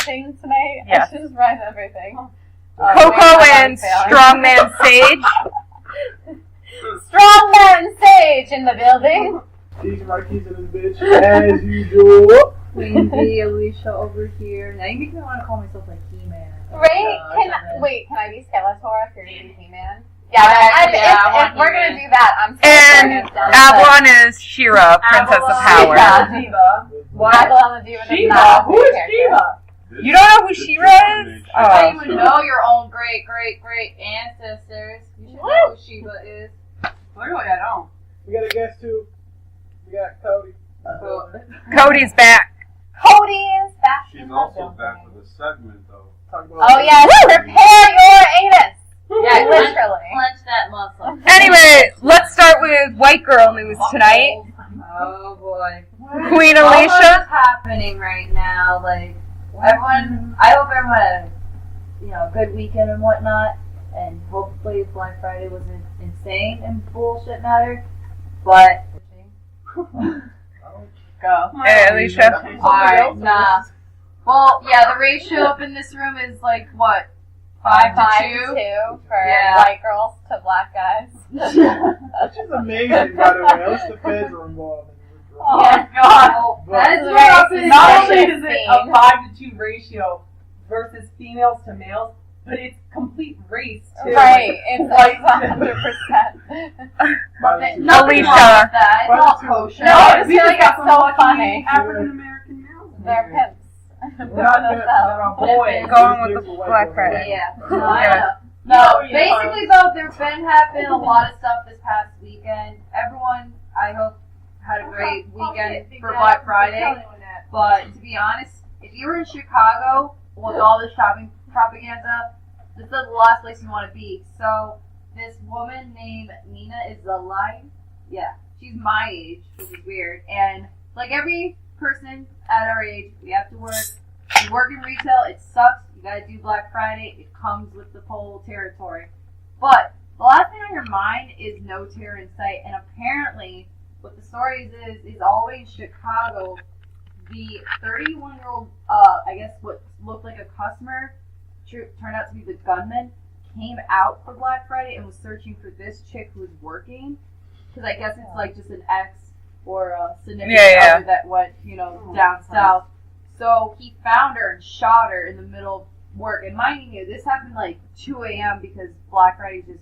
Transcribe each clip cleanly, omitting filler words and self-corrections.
acting tonight? Yes. I should just write everything. Coco and Strongman Sage. Strongman Sage in the building. These Marquis in this bitch, as usual. Queen B, Alicia over here. Now you make me want to call myself like He-Man. Right? Can I be Skeletor if you're gonna be He-Man? Yeah, if we're gonna do that, I'm And Avalon is She-Ra, Princess of Power. Diva. Avalon the Diva. Shiva. Who is Shiva? You don't know who She-Ra is? I don't even know your own great ancestors. You should know who Shiva is. Clearly I don't. We got a guest too. We got Codie. Codie's back. Codie is back. She's also back for the segment, though. Oh yes, prepare your anus. Yeah, literally. Clench that muscle. Anyway, let's start with white girl news tonight. Oh boy. Queen All Alicia. that's happening right now, like everyone. I hope everyone had a good weekend and whatnot, and hopefully Black Friday wasn't insane and bullshit matter. But Go. Hey, Alicia. alright, nah. Well, yeah, the ratio up in this room is like what? 5 to 2? 2 for white girls to black guys. Which is amazing, by the way. At least the feds are involved. Oh my god. That is what up in Not very only is it a 5 to 2 ratio versus females to males, but it's complete race too. Right, it's like 100%. Nothing Alicia. wrong with that. It's all kosher. No, I just we feel like got it's some so lucky funny. African American males. They're pimps. They're a boy. Going with the Black Friday. Yeah. Yeah. No, basically though, there's been happening a lot of stuff this past weekend. Everyone, I hope, had a great weekend for Black Friday. But to be honest, if you were in Chicago with all this shopping propaganda, this is the last place you want to be. So this woman named Nina is alive. Yeah, she's my age, which is weird. And like every person at our age, we have to work. You work in retail, it sucks. You gotta do Black Friday. It comes with the whole territory. But the last thing on your mind is no terror in sight. And apparently, what the story is always Chicago. The 31-year-old, I guess what looked like a customer, turned out to be the gunman, came out for Black Friday and was searching for this chick who was working. Because I guess it's like just an ex or a significant other that went, down south. So he found her and shot her in the middle of work. And mind you, this happened like 2 a.m. because Black Friday is just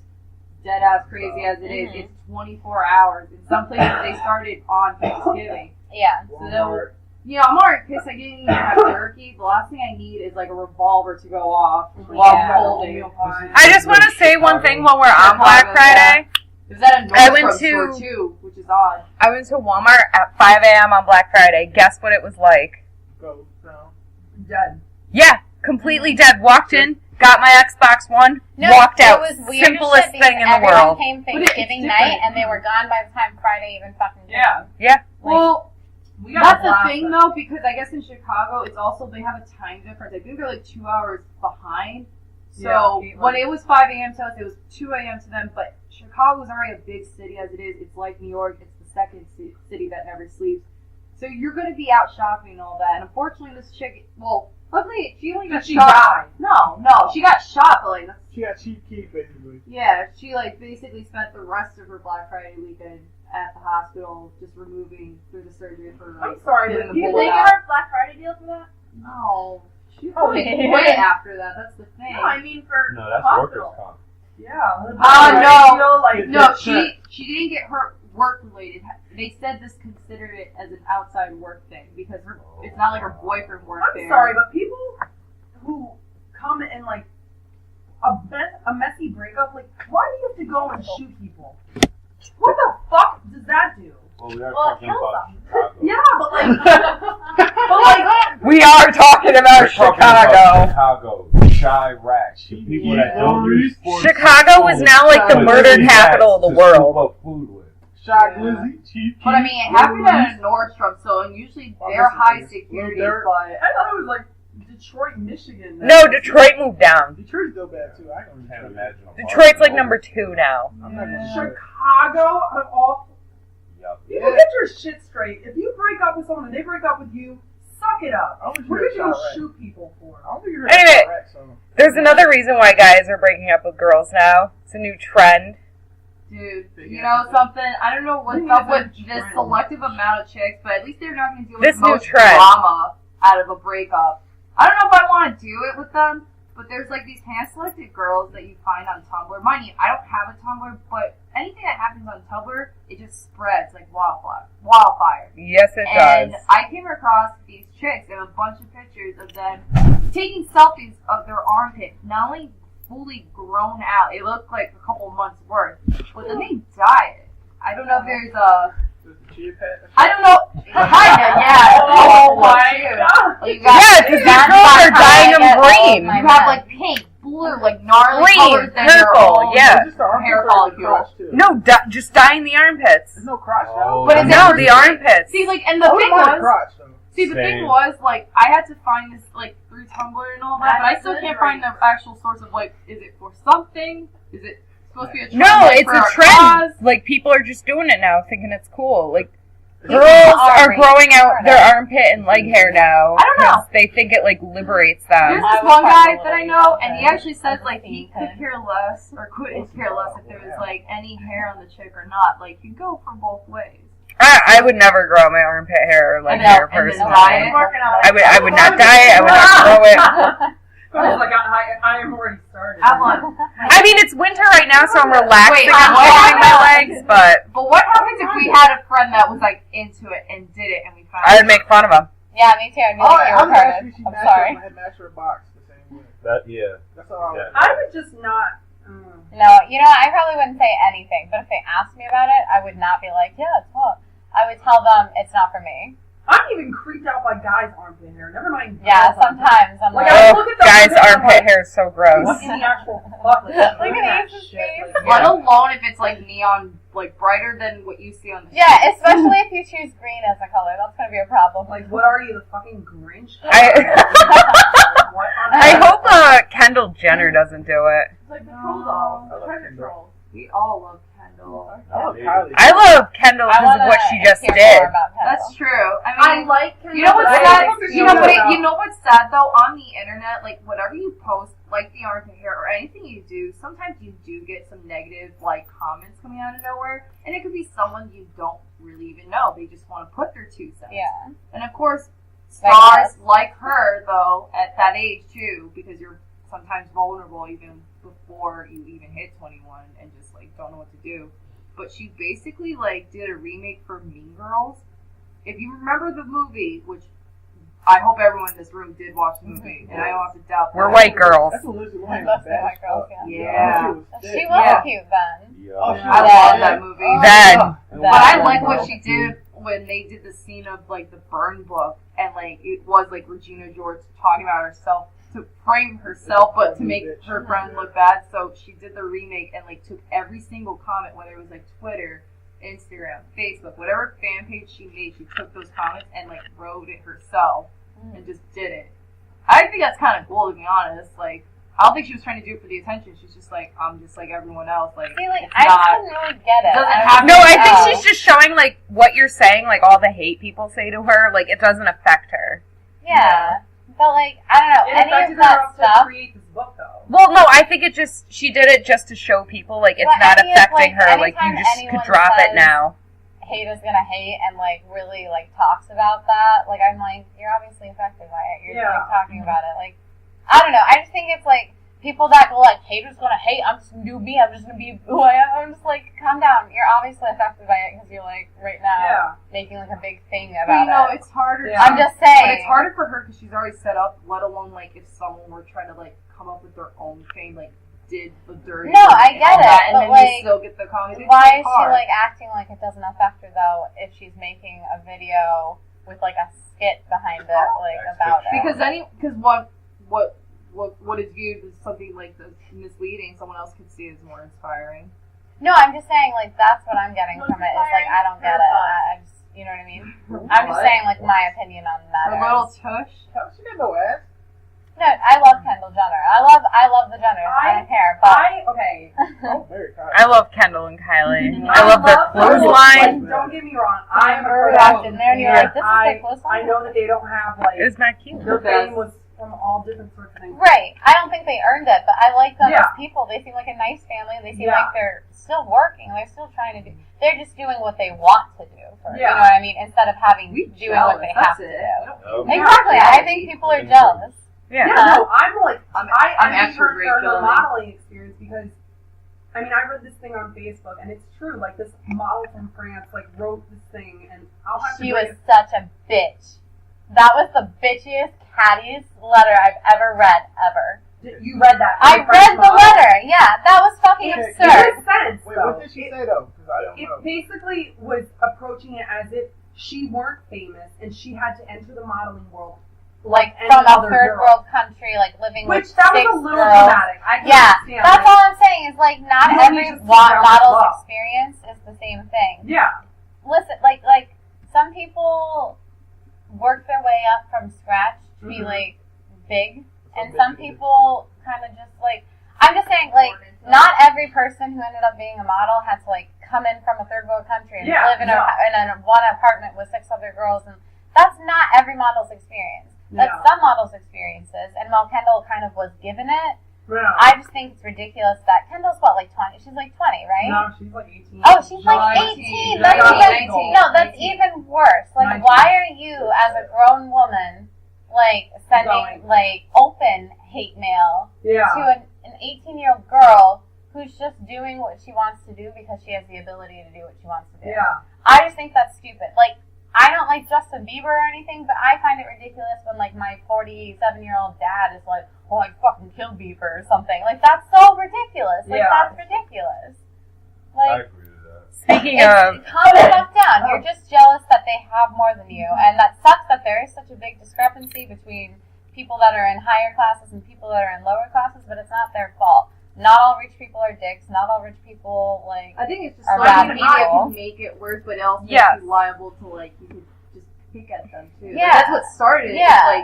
dead ass crazy as it is. It's 24 hours. In some places they started on Thanksgiving. Yeah. So I'm already pissed I didn't even have turkey. The last thing I need is like a revolver to go off while I'm holding. I just want to say one thing while we're on Black Friday. Is that a Nordstrom store too, which is odd. I went to Walmart at 5 a.m. on Black Friday. Guess what it was like? Go now. Dead. Yeah, completely dead. Walked in, got my Xbox One, No, walked out. It was weird Simplest thing in the everyone world. Came Thanksgiving night and they were gone by the time Friday even fucking came. Yeah. Well, We got that's the thing though, because I guess in Chicago it's also they have a time difference. I think they're like 2 hours behind. So when it was 5 a.m. to us, it was 2 a.m. to them. But Chicago is already a big city as it is. It's like New York. It's the second city that never sleeps. So you're going to be out shopping and all that. And unfortunately, this chick, luckily she only got shot. Died. No, she got shot, but like She got cheap keys, basically. yeah, she like basically spent the rest of her Black Friday weekend at the hospital, just removing through the surgery for. I'm sorry, getting but the you bullet think out. our Black Friday deal for that? No, she way after that. That's the thing. No, I mean for No, that's hospital. workers' comp. Yeah. No, she didn't get hurt work related. They said this considered it as an outside work thing because it's not like her boyfriend worked there. I'm sorry, but people who come in like a messy breakup, like why do you have to go and shoot people? What the fuck does that do? Well, we are talking about Chicago. Yeah, but like, We are talking about We're talking Chicago. about Chicago, Chirac, the people that don't use force. Chicago is now like the murder capital of the world. Shot Lizzie, cheap But I mean, it happened at a Nordstrom, so and usually they're high security. But I thought it was like Detroit, Michigan. No, Detroit moved down. Detroit's still bad too. I Can't imagine. Detroit's like number 2 now. Chicago, out of all. Yep. People get your shit straight. If you break up with someone and they break up with you, Suck it up. I don't What think did you you heard Chirac. shoot people for? I don't think you heard Anyway. Chirac, so. There's another reason why guys are breaking up with girls now. It's a new trend. Dude, you know something? I don't know what's up with this selective amount of chicks, but at least they're not going to deal with This new most trend. drama out of a breakup. I don't know if I want to do it with them, but there's like these hand-selected girls that you find on Tumblr. Mind you, I don't have a Tumblr, but anything that happens on Tumblr, it just spreads like wildfire. Yes, it And does. I came across these chicks and a bunch of pictures of them taking selfies of their armpit, not only fully grown out, it looked like a couple months worth, but then they dye it. I don't know if there's a... I don't know. Kinda, yeah. Oh my god. You got, Yeah, because these girls are dyeing them green. you have like pink, blue, like gnarly Green, colors that your purple, own yeah. Just the armpits hair or the follicle. crotch, too? No, just dyeing the armpits. There's no crotch, Oh, though? But is No, it- the armpits. See, like, and the I wouldn't thing mind a was, crotch, though. see, the thing Same. was, like, I had to find this, like, through Tumblr and all that, but I still can't find the actual source of, like, is it for something? Is it supposed to be a trend? No, like, it's for a trend. cause? Like, people are just doing it now, thinking it's cool. Like, People girls are are really growing out smart their at it. armpit and leg hair now. I don't know. 'cause they think it, like, liberates There's them. this I one was guy probably that I a know, little and he bit. actually said, like, he could care less, or couldn't care less if there was, like, any hair on the chick or not. Like, you go for both ways. I would never grow my armpit hair or leg And hair then personally. dye it. I would not dye it. I would not grow it. I was like, I am already started. Avalon. I mean, it's winter right now, so I'm relaxing Wait, on what shaving my happened? legs, but But what happens if we had a friend that was, like, into it and did it, and we found I would make fun of them. Yeah, me too. I'd be Oh, like, you're I'm actually, retarded. she I'm matched sorry. her, I had matched her box the same way. Yeah. That's all I Yeah. was. I would just not. No, you know, I probably wouldn't say anything, but if they asked me about it, I would not be like, yeah, it's hot. I would tell them it's not for me. I'm even creeped out by guys' armpit hair. Never mind. Yeah, girls' armpit sometimes I'm Like, like, I Oh, look at the guys' armpit, I'm armpit like, hair is so gross. What in the actual fuck? Like, Look at that Ace's shit, face. like, Let yeah. alone if it's, like, neon, like, brighter than what you see on the yeah, especially if you choose green as a color, that's gonna be a problem. Like, what are you, the fucking Grinch? What on I earth? hope Kendall Jenner doesn't do it. It's like the troll dolls, the treasure trolls. We all love Kendall. I love Kylie. I love Kendall I because of wanna what she just hear did. more about Kendall. That's true. I I mean, like Kendall, you know what's but I sad? like You know what? Kendall. You know what's sad though? On the internet, like whatever you post, like the armpit hair or anything you do, sometimes you do get some negative like comments coming out of nowhere, and it could be someone you don't really even know. They just want to put their 2 cents. Yeah. And of course, Like stars us. like her though at that age too, because you're sometimes vulnerable even before you even hit 21 and just like don't know what to do. But she basically like did a remake for Mean Girls. If you remember the movie, which I hope everyone in this room did watch the movie, and I don't have to doubt that. We're white girls. That's when Lizzie Lohan That's was bad. white girls, Yeah. She was Yeah. cute then. Oh, she I was love bad. that movie. Then. But I like what she did when they did the scene of like the burn book, and like it was like Regina George talking about herself to frame herself, but to make her friend look bad. So she did the remake and like took every single comment, whether it was like Twitter, Instagram, Facebook, whatever fan page she made, she took those comments and like wrote it herself and just did it. I think that's kind of cool, to be honest. Like, I don't think she was trying to do it for the attention. She's just like, I'm just like everyone else. Like, See, like, it's I not. couldn't really get it. Doesn't I was have No, I like, think oh. she's just showing like what you're saying, like all the hate people say to her, like it doesn't affect her. Yeah. But, like, I don't know, It any affected of that her to stuff. create this book, though. Well, no, I think she did it just to show people like it's But not any of, affecting like, her. Like you anytime just anyone could drop it says- now. Hate is gonna hate and like really like talks about that. Like I'm like, you're obviously affected by it. You're Yeah. like talking about it. Like I don't know. I just think it's like people that go like haters gonna hate. I'm just gonna do me. I'm just gonna be who I am. I'm just like, calm down. You're obviously affected by it because you're like right now Yeah. making like a big thing But, about you know, it. it's harder. Yeah. I'm just But saying. it's harder for her because she's already set up. Let alone like if someone were trying to like come up with their own thing, like did the dirty. No, work I and get all it, that, and but, then like, you still get the comments. It's Why like is she hard. like acting like it doesn't affect her though if she's making a video with like a skit behind it like That's about fiction. it? Because what is viewed as something like this misleading, someone else could see as more inspiring. No, I'm just saying like that's what I'm getting from it. Is like I don't get it. I just you know what I mean? I'm just saying like my opinion on the Her matter. little tush. She got no ass. No, I love Kendall Jenner. I love the Jenners. I don't care. But Okay. Oh, very kind. I love Kendall and Kylie. Mhm. I love their clothesline. Like, don't get me wrong. I am a remember we person. walked in there and you're like, this is their clothesline? I know that they don't have like It was not cute. their fame was from all different sorts of things. Right. I don't think they earned it, but I like them Yeah. as people. They seem like a nice family. They seem Yeah. like they're still working. They're still trying to do. They're just doing what they want to do. You Yeah. know what I mean? Instead of having We doing what they jealous, have that's to it. do. No. Exactly. I think people are jealous. Yeah. Yeah, no, I'm like, I'm I actually her great for her feeling. modeling experience because, I mean, I read this thing on Facebook and it's true. Like this model from France like wrote this thing and I'll have She to was read it. such a bitch. That was the bitchiest, cattiest letter I've ever read, ever. You read that? I from French read the model? letter. Yeah, that was fucking It absurd. makes sense. Wait, though. what did she say though? Because I don't know. It basically was approaching it as if she weren't famous and she had to enter the modeling world like any From a other third girl. world country, like living Which with that six was a little girls. dramatic. I can Yeah, understand. that's like, all I'm saying is like not You don't every need to sit down with model's love. experience is the same thing. Yeah. Listen, like some people work their way up from scratch to be Mhm. like big, and some people kind of just like. I'm just saying, like, Born into not every person who ended up being a model had to like come in from a third world country and Yeah, live in no. a one apartment with 6 other girls, and that's not every model's experience. That's No. some models' experiences, and while Kendall kind of was given it, No. I just think it's ridiculous that Kendall's what, like 20? She's like 20, right? No, she's like 18. Oh, she's like 19. 18. Yeah, That's yeah, even 19. no, that's 19. even worse. Like, 19. why are you, as a grown woman, like sending Going. like open hate mail Yeah. to an 18-year-old girl who's just doing what she wants to do because she has the ability to do what she wants to do? Yeah. I just think that's stupid. Like, I don't like Justin Bieber or anything, but I find it ridiculous when, like, my 47-year-old dad is like, oh, I fucking killed Bieber or something. Like, that's so ridiculous. Like, Yeah. that's ridiculous. I Like, agree with that. Speaking it's, of, calm the fuck down. You're just jealous that they have more than you. And that sucks that there is such a big discrepancy between people that are in higher classes and people that are in lower classes, but it's not their fault. Not all rich people are dicks. Not all rich people, like, I think it's just Are like bad the media people. can make it worse, but it also makes Yes. you liable to like you could just pick at them too. Like, Yeah. that's what started. it. yeah. It's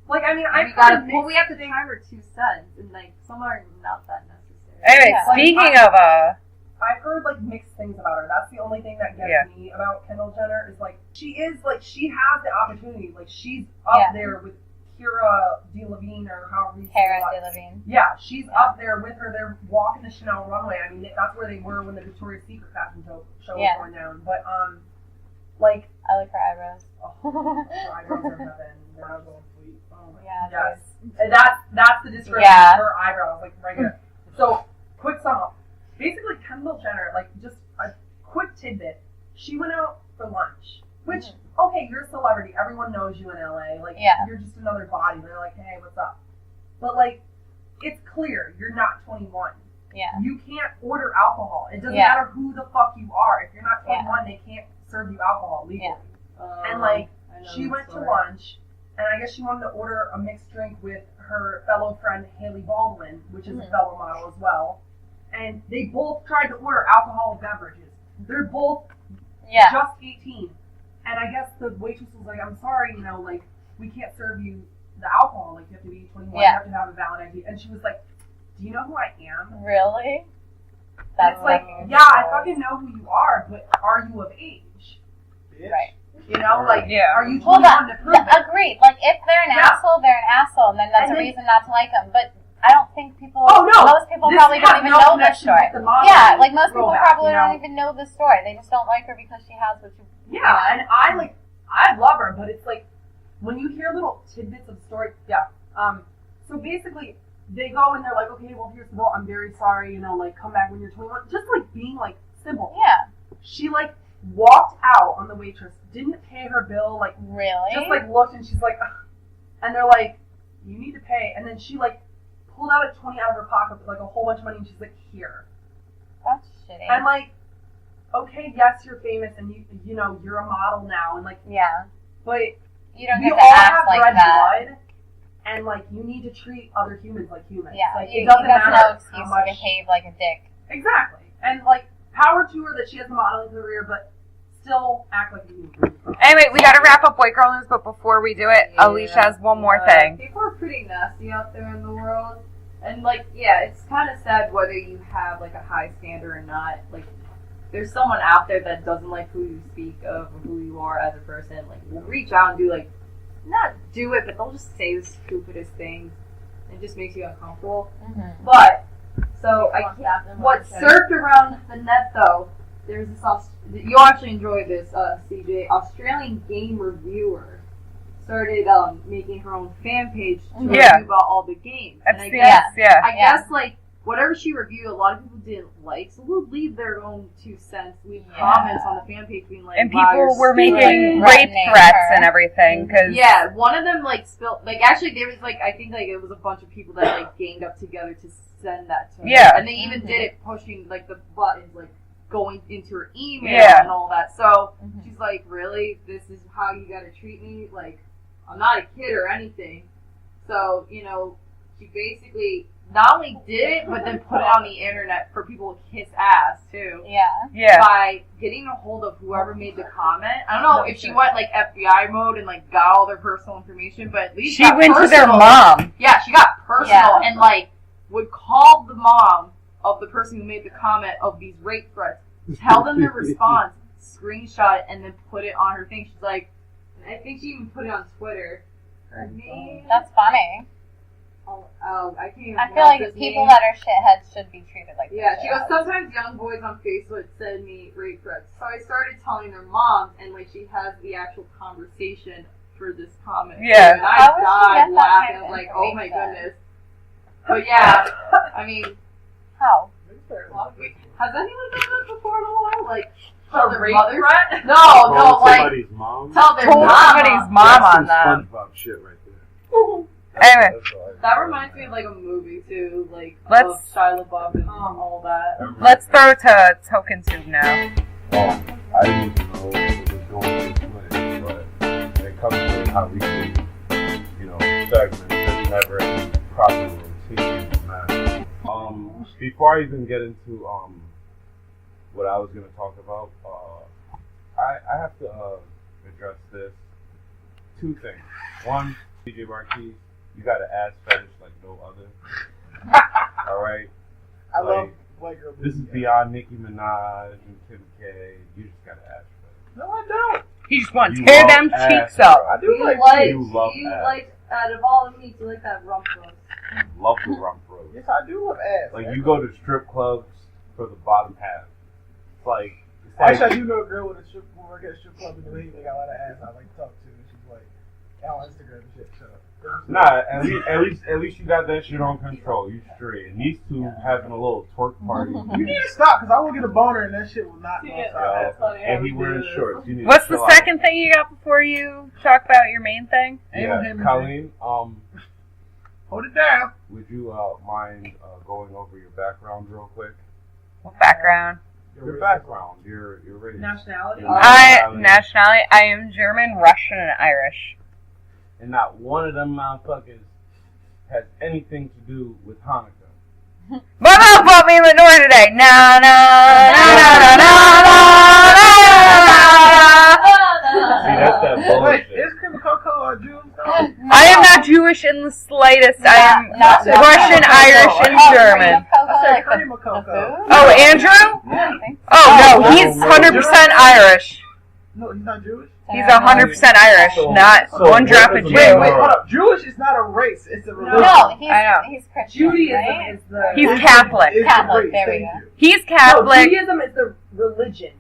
like Like, I mean, I've we gotta. heard Well, we have to mixed try our 2 cents, and like some are not that necessary. anyway, Yeah. speaking of, I've heard like mixed things about her. That's the only thing that gets Yeah. me about Kendall Jenner is like she has the opportunity. Like she's up Yeah. there with Kira Delevingne or however you say Cara it. Delevingne. Yeah, she's up there with her. They're walking the Chanel runway. I mean, that's where they were when the Victoria's Secret fashion show Yeah. was going down. But like, I like her eyebrows. oh, her eyebrows are heaven. They're not going sweet. Oh my Yeah, yes. And that's the description Yeah. of her eyebrows, like right here. So, quick sum up. Basically, Kendall Jenner, like, just a quick tidbit. She went out for lunch, which, okay, you're a celebrity. Everyone knows you in LA. Like, Yeah. you're just another body. They're like, hey, what's up? But, like, it's clear you're not 21. Yeah. You can't order alcohol. It doesn't Yeah. matter who the fuck you are. If you're not 21, they can't serve you alcohol legally. And, like, I know she that went to story. lunch, and I guess she wanted to order a mixed drink with her fellow friend Haley Baldwin, which is a fellow model as well. And they both tried to order alcoholic beverages. They're both Yeah. just 18. And I guess the waitress was like, I'm sorry, like, we can't serve you the alcohol. Like, you have to be 21, Yeah. you have to have a valid ID. And she was like, do you know who I am? Really? And it's like, fucking yeah, I ridiculous. fucking know who you are, but are you of age? Bitch. Right. You know, like, Yeah. are you Well, 21 to prove it? agreed. Like, if they're an Yeah. asshole, they're an asshole, and then that's And a then- reason not to like them. But I don't think people. Oh, no. Most people This probably has don't even no know this connection story. with the modeling Yeah, like most people throwback, probably you know? don't even know the story. They just don't like her because she has what you. Yeah, and I love her, but it's like when you hear little tidbits of story. Yeah. So basically, they go and they're like, okay, well, here's the bill. I'm very sorry. Like, come back when you're 21. Just like being like simple. Yeah. She like walked out on the waitress, didn't pay her bill, like Really? just like looked, and she's like, ugh. And they're like, you need to pay. And then she like pulled out a 20 out of her pocket with like a whole bunch of money, and she's like, here. That's shitty. And like, okay, yes, you're famous, and you're a model now, and like, yeah. but You don't we get all to act have like red that. blood, and like you need to treat other humans like humans. Yeah. Like You it doesn't got matter no how excuse much. to behave like a dick. Exactly, and like power to her that she has a modeling career, but still act like a human. Anyway, we gotta wrap up White Girl News, but before we do it, Alicia has one more thing. People are pretty nasty out there in the world. And, like, yeah, it's kind of sad whether you have, like, a high standard or not. Like, there's someone out there that doesn't like who you speak of or who you are as a person. Like, will reach out and do, like, not do it, but they'll just say the stupidest things. It just makes you uncomfortable. Mm-hmm. But, so, what surfed around the net, though, there's this, you'll actually enjoy this, CJ, Australian game reviewer started making her own fan page to review about all the games. That's and the I guess, like, whatever she reviewed, a lot of people didn't like, so we'll leave their own 2 cents, leave comments on the fan page being like, and people were making rape threats and everything, cause one of them, like, spilled, like, actually, there was, like, I think, like, it was a bunch of people that, like, ganged up together to send that to her. Yeah. And they even did it pushing, like, the buttons, like, going into her email and all that. So she's like, really? This is how you gotta treat me? Like, I'm not a kid or anything. So, you know, she basically not only did it, but then put it on the internet for people to kiss ass, too. Yeah. By getting a hold of whoever made the comment. I don't know if she went, like, FBI mode and, like, got all their personal information, but at least she went to their mom. Yeah, she got personal and, like, would call the mom of the person who made the comment of these rape threats, tell them the response, screenshot it, and then put it on her thing. She's like, I think she even put it on Twitter. Her name? That's funny. I can't even I feel like people that are shitheads should be treated like Yeah, she goes, sometimes young boys on Facebook send me rape threats. So I started telling their moms, and, like, she has the actual conversation for this comment. Yeah. And I died laughing. I was like, oh my goodness. But yeah, I mean, how? Has anyone done that before in a while? Like, A rape threat? No, like, somebody's mom. tell their Told mom. somebody's mom on that. SpongeBob shit right there. Anyway. That reminds me of, like, a movie, too, like, Let's- of Shia LaBeouf and all that. Let's throw to Token Tube now. Well, I didn't even know it was going this way, but when it comes to how we do, you know, segments, there's never any proper rotation in that. Before I even get into what I was going to talk about, I have to address this. 2 things. One, DJ Marquis, you got an ass fetish like no other. Alright? I love White Girl News. This is beyond Nicki Minaj and Kim K. You just got an ass fetish. No, I don't. He just wants to You tear love them ass, cheeks up. I do You like like, you love you ass. like, out of all the meats, you like that rump roast. Love the rump roast. Yes, I do love ass. Like, you go to strip clubs for the bottom half. It's like Actually, I do know a girl with a strip, who work at a strip club in New Haven. They got a lot of ass I like to talk to. And she's like, on Instagram and shit. So. nah, at least you got that shit on control. You straight. And these two having a little twerk party. You need to stop, because I will get a boner and that shit will not go Yeah, stop. and he wearing shorts. You need What's to the chill out. second thing you got before you talk about your main thing? Yeah, Colleen, Hold it down. would you mind going over your background real quick? What background? Your background, your race. Nationality? Your Nationality. I am German, Russian, and Irish. And not one of them motherfuckers has anything to do with Hanukkah. My mom bought me a menorah today. Na na na na na na. See, that's that Wait, bullshit. is Cream Coco a Jew? I am not Jewish in the slightest. I am Not Russian, Irish, and German. I said Like Cream the Coco. food? Oh, Andrew? Yeah, I think so. Oh no, he's 100% Irish. No, he's not Jewish? He's 100% Irish, not So one drop what of is Jew. the Wait, menorah? hold up. Jewish is not a race. It's a religion. No, I know. he's Christian. Judaism right? is the... He's Catholic. It's a Catholic, race, there we thank go. you. He's No, Catholic. Judaism is the religion.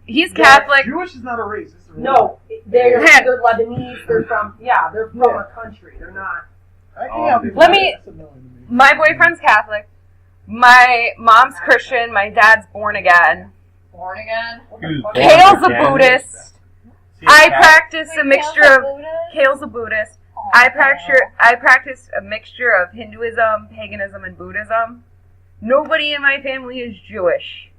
He's Catholic. Jewish is not a race. It's a religion. No, they're Hey. Lebanese, they're from a country. They're not... I can't help it. Let me- That's annoying to me. My boyfriend's Catholic. My mom's Christian. My dad's born again. Born again. He was born Kale's a again. Buddhist. See, I Cat- practice a Wait, mixture Kale's a of... Buddhist? Kale's a Buddhist. Oh, I okay. practice a mixture of Hinduism, paganism, and Buddhism. Nobody in my family is Jewish.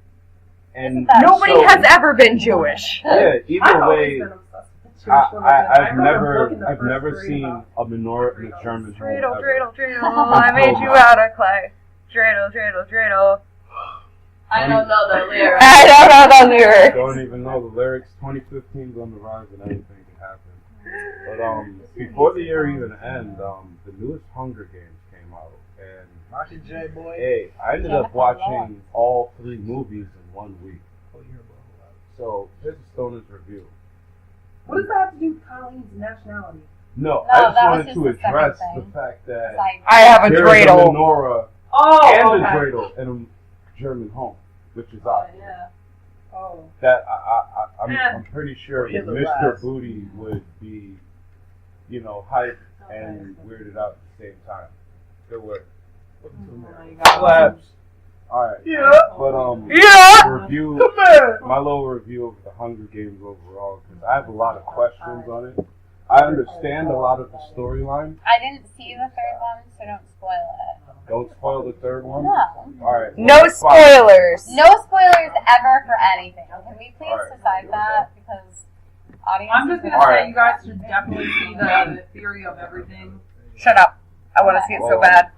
And That's Nobody so- has ever been Jewish. Yeah, I've either always way, been obsessed with the Jewish religion. I I've remember looking never, the I've first never three seen about- a menorah in a German home. Dreidel, ever. dreidel, dreidel, I made you out of clay. Dreidel, dreidel, dreidel. I don't know the lyrics. I don't know the lyrics. Don't even know the lyrics. 2015 is on the rise and anything can happen. But before the year even end, the newest Hunger Games came out, and Mockingjay boy. hey, I ended up watching all 3 movies in 1 week. Oh, you're about So here's a Stoner's review. What does that have to do with Colleen's nationality? No, No, I just that was wanted just to the second address thing. the fact that Like, I have a there is a dreidel. menorah Oh, and a okay. dreidel in a German home, which is Oh, obvious. yeah. Oh. That I'm pretty sure that Hitler Mr. laughs. Booty would be, hyped and weirded out at the same time. Good work. Oh my God. Claps. Alright. Yeah. But Yeah. review Man. my little review of the Hunger Games overall, because I have a lot of questions on it. I understand a lot of the storyline. I didn't see the third one, so don't spoil it. Don't spoil the third one. No. Alright. No spoilers. No spoilers ever for anything. Can we please Alright. decide that? Because audience. I'm just gonna Alright. say you guys should definitely see the theory of everything. Shut up. I want to see it so bad.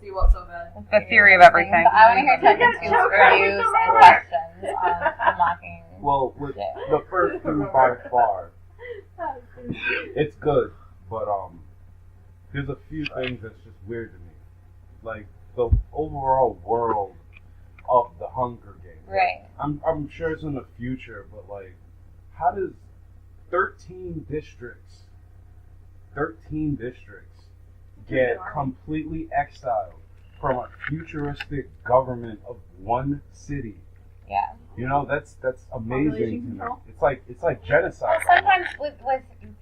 See what's so bad. The theory of everything. I want to hear Technic's reviews and questions on Mocking. Well, with the first 2 by far, it's good, but there's a few things that's just weird to me. Like the overall world of the Hunger Games. Right. I'm sure it's in the future, but like, how does 13 districts get completely exiled from a futuristic government of one city? Yeah. That's amazing to me. control? It's like genocide. Well, sometimes with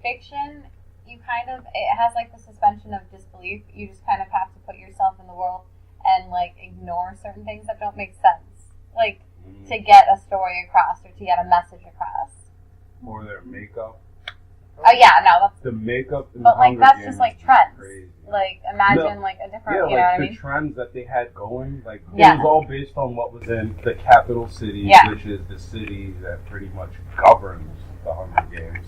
fiction, you it has like the suspension of disbelief. You just kind of have to put yourself in the world and like ignore certain things that don't make sense, like to get a story across or to get a message across. Or their makeup. Oh yeah, no, that's. The makeup in But the like Hunger that's Games just like is trends. crazy. Like imagine like a different, Yeah, you know what I like the mean? trends that they had going, like Yeah. it was all based on what was in the capital city, Yeah. which is the city that pretty much governs the Hunger Games.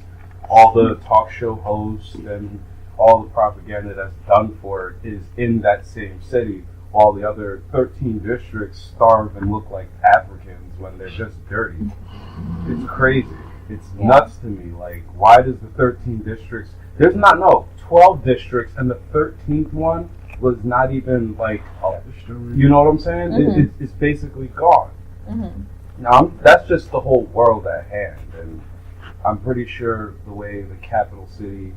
All the talk show hosts and all the propaganda that's done for it is in that same city, while the other 13 districts starve and look like Africans when they're just dirty. It's crazy. It's nuts to me. Like, why does the 13 districts... There's 12 districts, and the 13th one was not even, like, you know what I'm saying? Mhm. It's basically gone. Mm-hmm. Now, that's just the whole world at hand, and I'm pretty sure the way the capital city,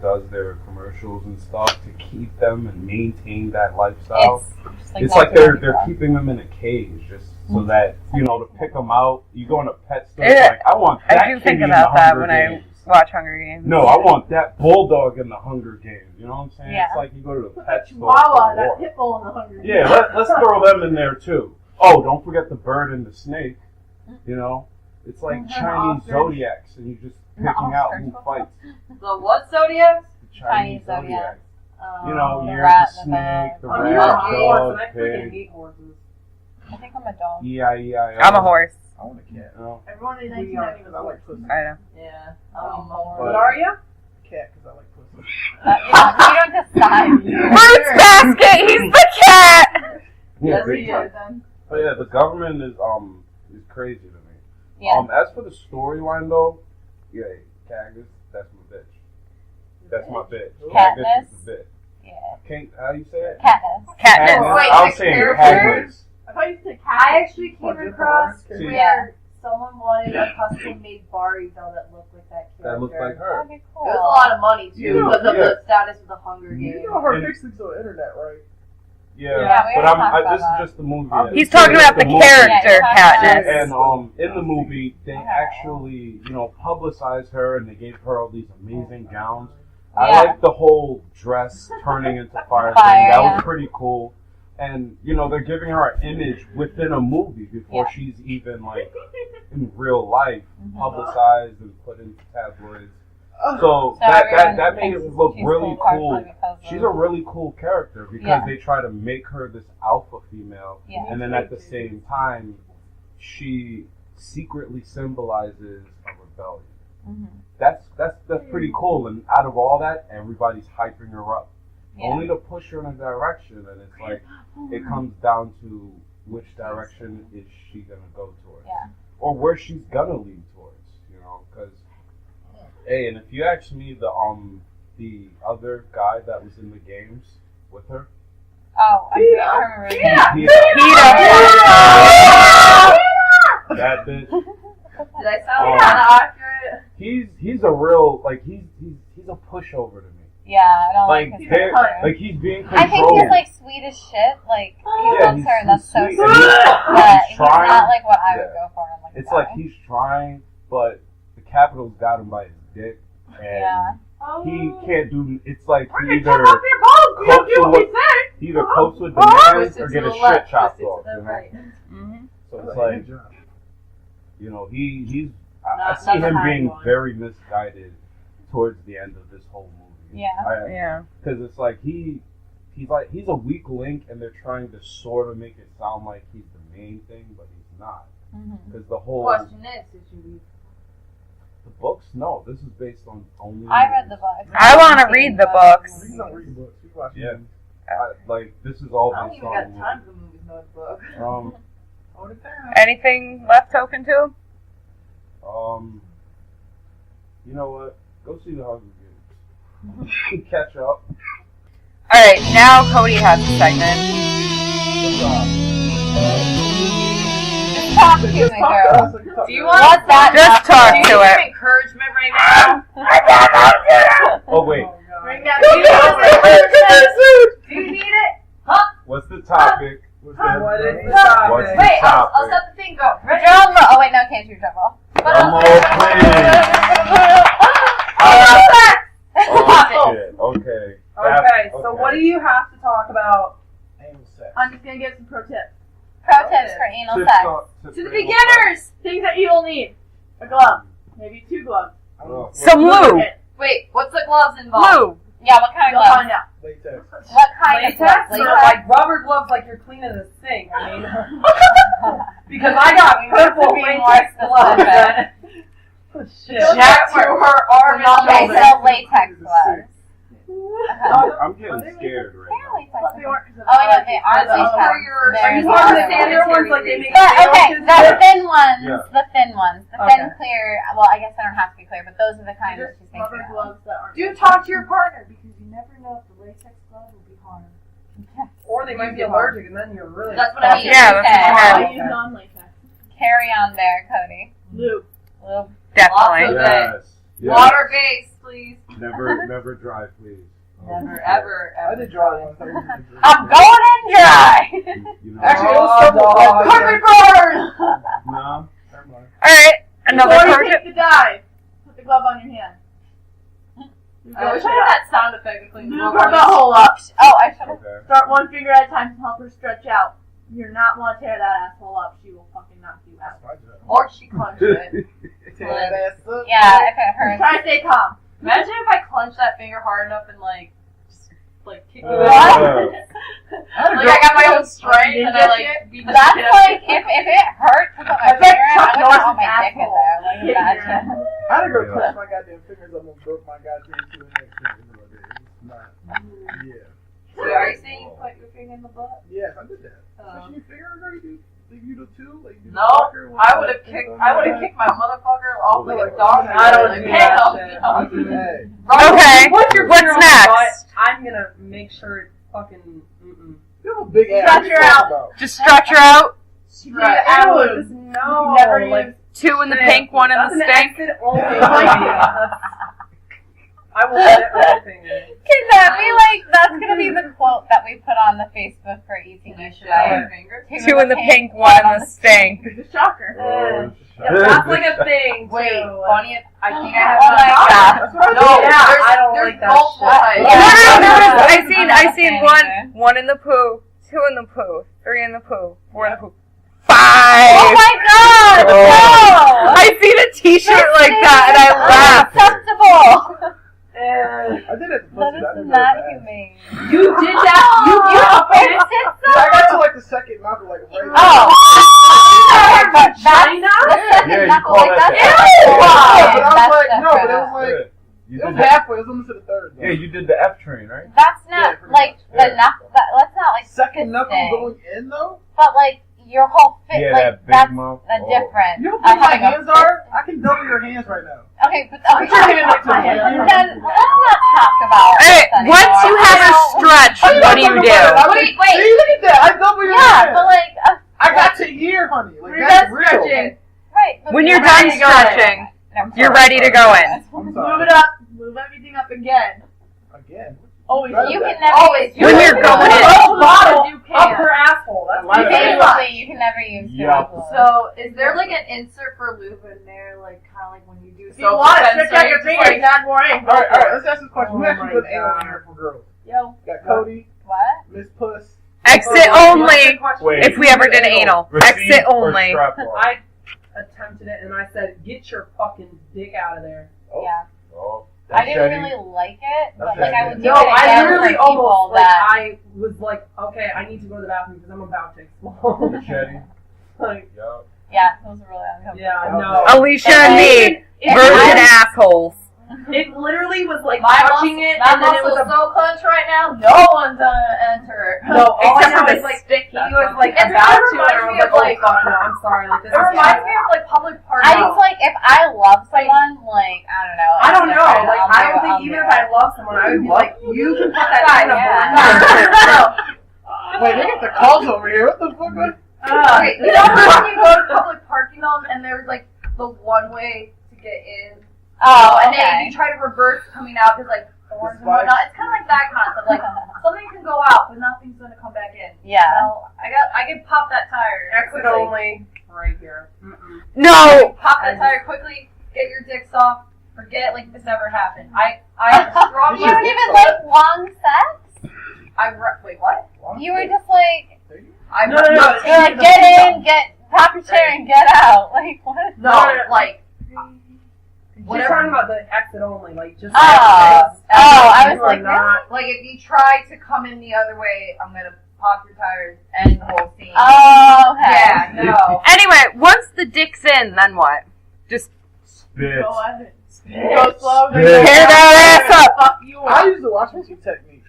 does their commercials and stuff to keep them and maintain that lifestyle. It's like they're keeping them in a cage just so that, to pick them out. You go in a pet store, it's like, I want that I do kitty think in about the that Hunger when Games. I watch Hunger Games. No, I want that bulldog in the Hunger Games. You know what I'm saying? Yeah. It's like you go to the Put pet that store. chihuahua, for that war. pit bull in the Hunger Games. Yeah, let's throw them in there too. Oh, don't forget the bird and the snake. It's like Chinese zodiacs, and you're just picking out who fights. The what zodiacs? The Chinese Zodiac. zodiac. The You're rat, the the snake, the Oh, rat, you're a horse, dog, and I freaking pig. hate horses. I think I'm a dog. E-I-E-I-O. I'm a horse. I want a cat. Everyone in We are, 'cause I like pussy. I know. Yeah. What are you? Cat, because I like pussy. You don't decide. Fruits basket. He's the cat. Yeah, Yes, big he time. is. Then. But yeah, the government is crazy to me. Yeah. As for the storyline though, yeah, Cactus, that's my bitch. That's my bitch. Katniss? Cactus is the bitch. Yeah. How you say it? Katniss. Katniss. Wait, I was the saying character? Cactus. I thought you said I actually came What, different across ones? See. where someone wanted a custom-made Barbie doll that looked like that character. That looks like her. That'd be cool. It was a lot of money too Yeah. because of Yeah. the status of the Hunger Games. You know her And- pics leaks on the internet, right? Yeah, Yeah, we but already talked about this that. is just the movie. He's talking about the movie. character, Yeah, Katniss. And in the movie, they Okay. actually, publicized her and they gave her all these amazing gowns. Yeah. I like the whole dress turning into fire thing. Fire, That yeah. was pretty cool. And they're giving her an image within a movie before Yeah. she's even like in real life Mhm. publicized and put into tabloids. So So that everyone made it thinks look she's really partially cool. because of- She's a really cool character because Yeah. they try to make her this alpha female, Yeah. and then at the same time, she secretly symbolizes a rebellion. Mhm. That's pretty cool. And out of all that, everybody's hyping her up, Yeah. only to push her in a direction. And it's like it comes down to which direction is she gonna go towards, Yeah. or where she's gonna lean towards, you know? Because, hey, and if you ask me, the other guy that was in the games with her, Oh, I can't remember his name. that bitch. Did I sound kind of accurate? He's a real he's a pushover to me. Yeah, I don't like his character. he's being I controlled. think he's like sweet as shit. Like he loves he's her, and that's so sweet. sweet. And But he's trying- not like what I would yeah. go for. I'm like, It's guy. like he's trying, but the Capitol's got him by his dick, and Yeah. he can't do. It's like We're he gonna either cut off your balls. You don't do what we say. he either copes with demands or get his shit chopped off. You know? Right. Mhm. So it's like, you know, he's. I Not see the him high being one. very misguided towards the end of this whole movie. Yeah. Yeah. Because it's like he's a weak link, and they're trying to sort of make it sound like he's the main thing, but he's not. Mhm. Because the whole Question is, did you read? the books, no, this is based on only. I read the book. I want to read the books. You don't read books. You watch Yeah. movies. Like this is all I don't based even got on. time for the movies, no book. Hold it down. Anything left token to? You know what? Go see the Hunger Games. Catch up. Alright, now Cody has a segment. Just talk to me, girl. Do you want What's that? Just talk Do you to need it. some encouragement right now? Oh wait, Bring that. Do you need some encouragement? Do you need it? what's the topic? What's What that? is the What's topic? the Wait, I'll topic? set the thing go. Ready? Drum roll. Oh wait, no, can't do drum roll. Drum roll, please. Oh shit. Okay. Okay, so what do you have to talk about? Anal sex. I'm just gonna give some pro tips. Pro tips for anal sex. To the beginners! Things that you will need. A glove. Maybe 2 gloves. I don't know. Some lube. Wait, what's the gloves involved? Lube. Yeah, what kind of You'll gloves? find out. Latex. What kind of gloves? Latex or like rubber gloves like you're cleaning a sink? I mean, because I got purple be more latex gloves. specific. Oh, shit. Jack to her arm and Okay, shoulder. so latex gloves. I'm getting scared right They're now. latex. But they weren't because of Oh, I know they are Those latex. are your- They're Are you the talking other the standard ones. ones like they make Okay, sandwiches? the thin ones, Yeah. the thin ones, the Okay. thin clear. Well, I guess they don't have to be clear, but those are the kind that she's thinking rubber of. gloves that aren't. Do talk to your partner because you never know if the latex glove will be hard. Or they might be allergic and then you're really. That's what I mean. Yeah, that's Okay. what I I use non-latex. Carry on there, Cody. Lube. Lube. Definitely. Yes. Yes. Water based, please. Never dry, please. Never, ever, I ever. did draw one. So I didn't do it. I'm going in dry. You know, Actually, it Oh, was something dog. like Carpet that. burn. no. Never mind. Alright, another Before pro you tip. take the dive, put the glove on your hand. I wish I had that sound effect to clean the Lube glove. her butthole up. Oh, I should have. Okay. Start one finger at a time to help her stretch out. You're not want to tear that asshole up. She will fucking knock you out. That's my job. Or she clenched it. Tear that ass up. Yeah, if it hurts. Try to stay calm. Imagine if I clenched that finger hard enough and like, just like kick it What? out. Like I got my own strength and I like beat the That's shit out like of if it hurt to put my I bet finger in, Chuck I would Norris's want my dick in asshole. there. Like Yeah. imagine. I had to go Yeah. clutch my goddamn fingers up and broke my goddamn 2 index fingers. It's not. Yeah. So are you saying you put your finger in the butt? Yes, I did that. Oh. Especially your finger, right? You do too? Like, you do No, soccer with I would have the- kicked. I would have kicked my motherfucker off like a I dog. don't Like, do hell that shit. I no. do that. Okay, Once you're what's finger on next? the butt, I'm gonna make sure it fucking. Mm-mm. You have a big ass. Stretch What you her talking out. about? Just stretch her out. Stretch. Ew, no. Never like, use. 2 in the shit. pink, 1 in That's the an stink. exit only. I will get my finger. Can that be like, that's gonna be the quote that we put on the Facebook for eating You each should have day. my finger. 2 in the pink, 1 in the stink. The shocker. Oh, Yeah, that's like a thing. Wait, too. funny. I think I have Oh one. my God. That's what I No, did. Yeah, there's, I don't there's like that multiple shit. types. No, Yeah. no, I I'm not seen saying 1 in the poo, 2 in the poo, 3 in the poo, 4 in the poo. 5! Oh my God! No! I seen a t-shirt like that and I laughed. Unacceptable! I did it. That I is did not it. humane. You did that. You did I got to like the second knuckle, like right Oh! But that's China? the second Yeah, you knuckle, call like, that that's the- different. Yeah, but I was That's like, no, but it different. was like, You it was did the, halfway. It was almost to the third. yeah, you did the F train, right? That's Yeah, not pretty like much. the Yeah. knuckle. Let's not like Second knuckle thing. going in though. But like your whole fit, Yeah, like, that big that's mouth. a different. You know how big my having a hands are? I can double your hands right now. Okay, but then let's not talk about Hey, this once you anymore. have a stretch, what do you do? Wait. See, look at that. I double your Yeah, hands. but like, I got to here, honey. Like, When you're that's done real. stretching, right. But When you're we're done ready to go in. stretching, I'm you're sorry. ready to go in. I'm move sorry. it up, move everything up again. Again. Always. Right. You can never Always. use When you're going in. whole bottle You up can. her asshole. That's Why what not? it is. Basically, you can never use too Yeah. much lube. So, is there like an insert for lube in there, like kind of like when you do? If you want to stretch out your fingers, not more ink. All right. Let's ask this question. Who Oh actually my put anal God. in here for girls? Yo. Got Cody, What? Miss Puss. Exit only Wait. if we ever did anal. Receive Exit or only. I strap on? attempted it and I said, "Get your fucking dick out of there." Oh. Yeah. Oh, I that's didn't shitty. really like it, but Okay. like I would do No, it I again literally for people almost like that. I was like, okay, I need to go to the bathroom because I'm about to explode. Machete. Like, Yup. Yeah, those are really uncomfortable. yeah, no. Alicia and me, virgin assholes. It literally was like My touching muscle, it, my and then it was muscle's a so clenched right now. No one's gonna enter. no. All I Except know for is the like stick. he was like It about to, and reminds I was me like, of, like- oh fuck no, I'm sorry. Like this It is reminds me of like public parties. I just like if I love someone, like I don't know. I don't it's know. different. Like I'll I do don't it, think I'll even do if it. I love someone, I would be like, you can put that Yeah, in a yeah. Wait, look at the calls over here. What the fuck? Wait, you know when you go to public parking lot and there's like the one way to get in? Oh, And then okay. you try to reverse coming out because like thorns and Spikes. whatnot. It's kind of like that concept. Like something can go out, but nothing's gonna come back in. Yeah. So I can pop that tire. Exit quickly. only. Right here. Mm-mm. No! Pop that tire quickly. Get your dicks off. Forget like this ever happened. I have a strong. You don't even like long sex? Wait, what? You were just like I No, no, no. you're like get in, get pop your chair and get out. Like what? No, like We're talking about the exit only, like just. Oh, I was You are like, not. like if you try to come in the other way, I'm gonna pop your tires and the whole scene. Oh, okay. Yeah, no. Anyway, once the dick's in, then what? Just Spit. Go ahead. Go slow. Spit. tear that ass up! Fuck you I up. use the washing machine technique.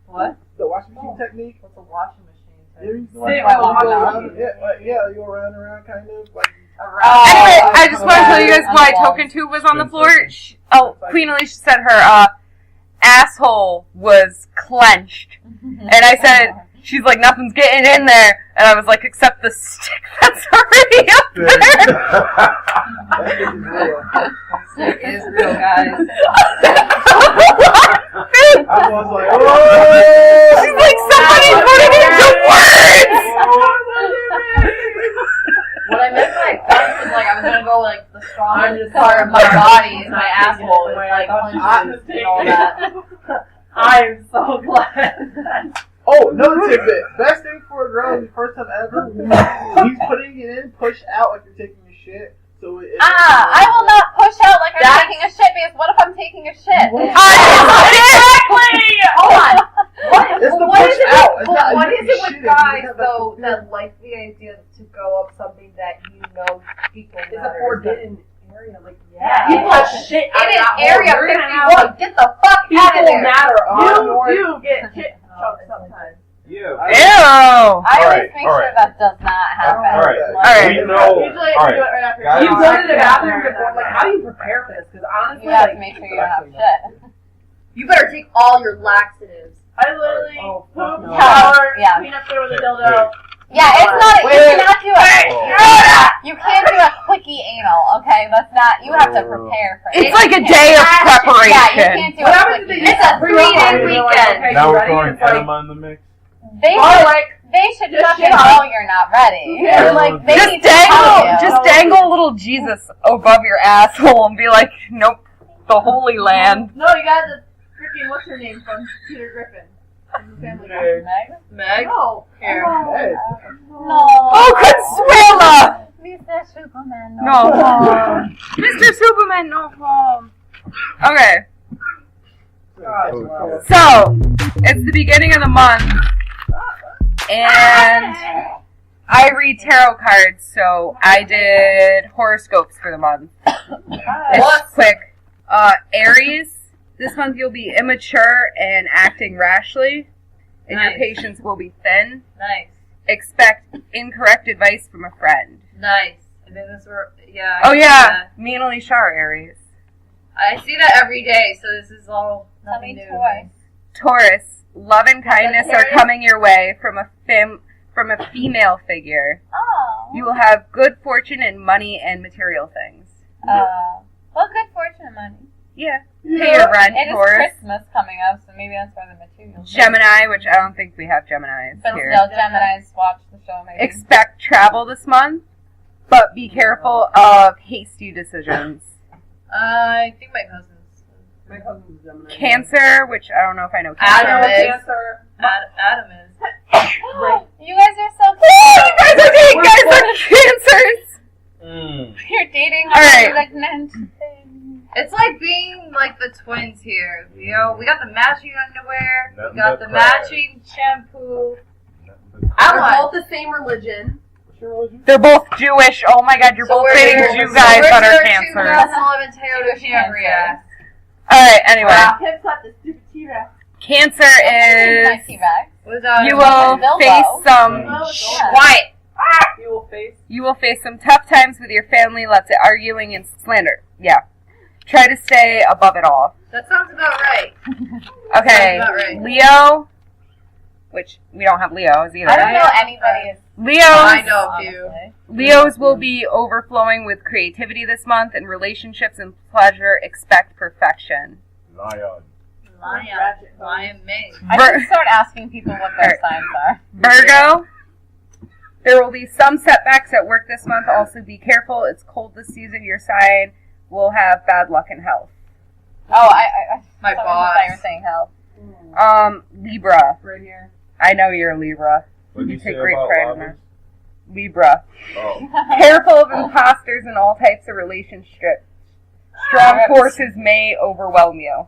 What? The washing machine technique. What's a washing machine? You use the Sit washing machine, with the you go washing around, yeah, you go around and around, kind of like. Anyway, Oh, I just want to tell you guys on why the walls. Token Tube was on the floor. Queen Alicia said her asshole was clenched. And I said, she's like, nothing's getting in there. And I was like, except the stick that's already up there. That is real. It is real, guys. I was like, oh! She's like, somebody put it into words! What I meant by that was like I was gonna go like the I'm strongest just part of my sorry. body is my I'm taking asshole. it the way It's I like thought you clenches would. and all that. I'm so glad. Oh, another tidbit. Best thing for a girl, the first time ever, he's putting it in, push out like you're taking a shit. So it. I will not push out like I'm That's- taking a shit because what if I'm taking a shit? Exactly! Hold on. It's the What push is it? out. It's But not- what you is it shit with you guys have though that- that like the idea to go up something that you know people It's a matter? forbidden area. Like, Yeah. you push shit out It of is that hole. area You're gonna have 51. like Get the fuck out of people there. matter on your. You do get shit choked sometimes. Yeah. Ew! I always Alright, make sure alright. that does not happen. Alright, Like, We know. Usually All you do right. it right after. Guys, You shower. go to the bathroom before. Like, how do you prepare for this? Because honestly, you have like, to make sure you don't have shit. You better take all your laxatives. I literally Oh, poop, fuck no. shower, Yeah. clean up there with a dildo. Yeah, it's not. Wait, You wait, cannot do it. You can't do a quickie anal. Okay, that's not. You have to prepare for it. It's like a day of Yeah, you preparation. can't do What a happens if quickie. they It's a 3-day weekend. Okay, Now you we're ready? throwing It's like, enema in the mix. They should Just fucking shit on know you're not ready. Yeah. Like they Just need to tell dangle, you. just dangle a little Jesus above your asshole and be like, nope, the Holy Land. No, you got the freaking what's her name from Peter Griffin. From the Family Guy. Meg? Meg? No. Here. Hey, No. Oh, Consuela! Mr. Superman. No. Mr. Superman, no. Okay, so, it's the beginning of the month, and I read tarot cards, so I did horoscopes for the month. It's quick. Aries, this month you'll be immature and acting rashly, and your Nice. patience will be thin. Nice. expect incorrect advice from a friend. Nice. I think that's where. Yeah. Oh I see yeah, that. me and Alicia are Aries. I see that every day, so this is all Tell nothing me new. twice. Taurus, love and kindness are Sagittarius? coming your way from a female figure. Oh. You will have good fortune in money and material things. Well, good fortune and money. Yeah. Pay your rent, It is Taurus. Christmas coming up, so maybe that's why the material. Gemini, which I don't think we have Geminis But here. still, Geminis watch the show maybe. Expect travel this month, but be careful of hasty decisions. I think my cousin's. My cousin's a Gemini. Cancer, which I don't know if I know Adam Cancer. is. Cancer. Adam is. You guys are so You cute. guys are dating guys are Cancers! You're dating All right. a pregnant thing. It's like being like the twins here. You know, we got the matching underwear, Nothing we got but the pride. matching shampoo. We're I both the same religion. What's your religion? They're both Jewish. Oh my god, you're So both we're dating your- Jew so guys we're that are your 2 Cancers. girls and 11 Taylor Jewish Camry ass. Alright, anyway. Pimp slapped the stupid T-Rex. Cancer My is... T-Rex. What's that? You will Bilbo. face some... Yeah. Quiet. You will face. You will face some tough times with your family, lots of arguing and slander. Yeah. Try to stay above it all. That sounds about right. Okay, Sounds about right. Leo, which we don't have Leos either. I don't know anybody is. I Leos, know a few. honestly. Leos will be overflowing with creativity this month. In relationships and pleasure, expect perfection. Lion. Lion May. I should start asking people what their signs are. Virgo, there will be some setbacks at work this month. Also be careful. It's cold this season. Your sign will have bad luck in health. Oh, My thought boss. you were saying health. Libra. Right here. I know you're a Libra. What did You you take say great about pride in llamas? that. Libra. Oh. Careful of imposters in all types of relationships. Strong forces may overwhelm you.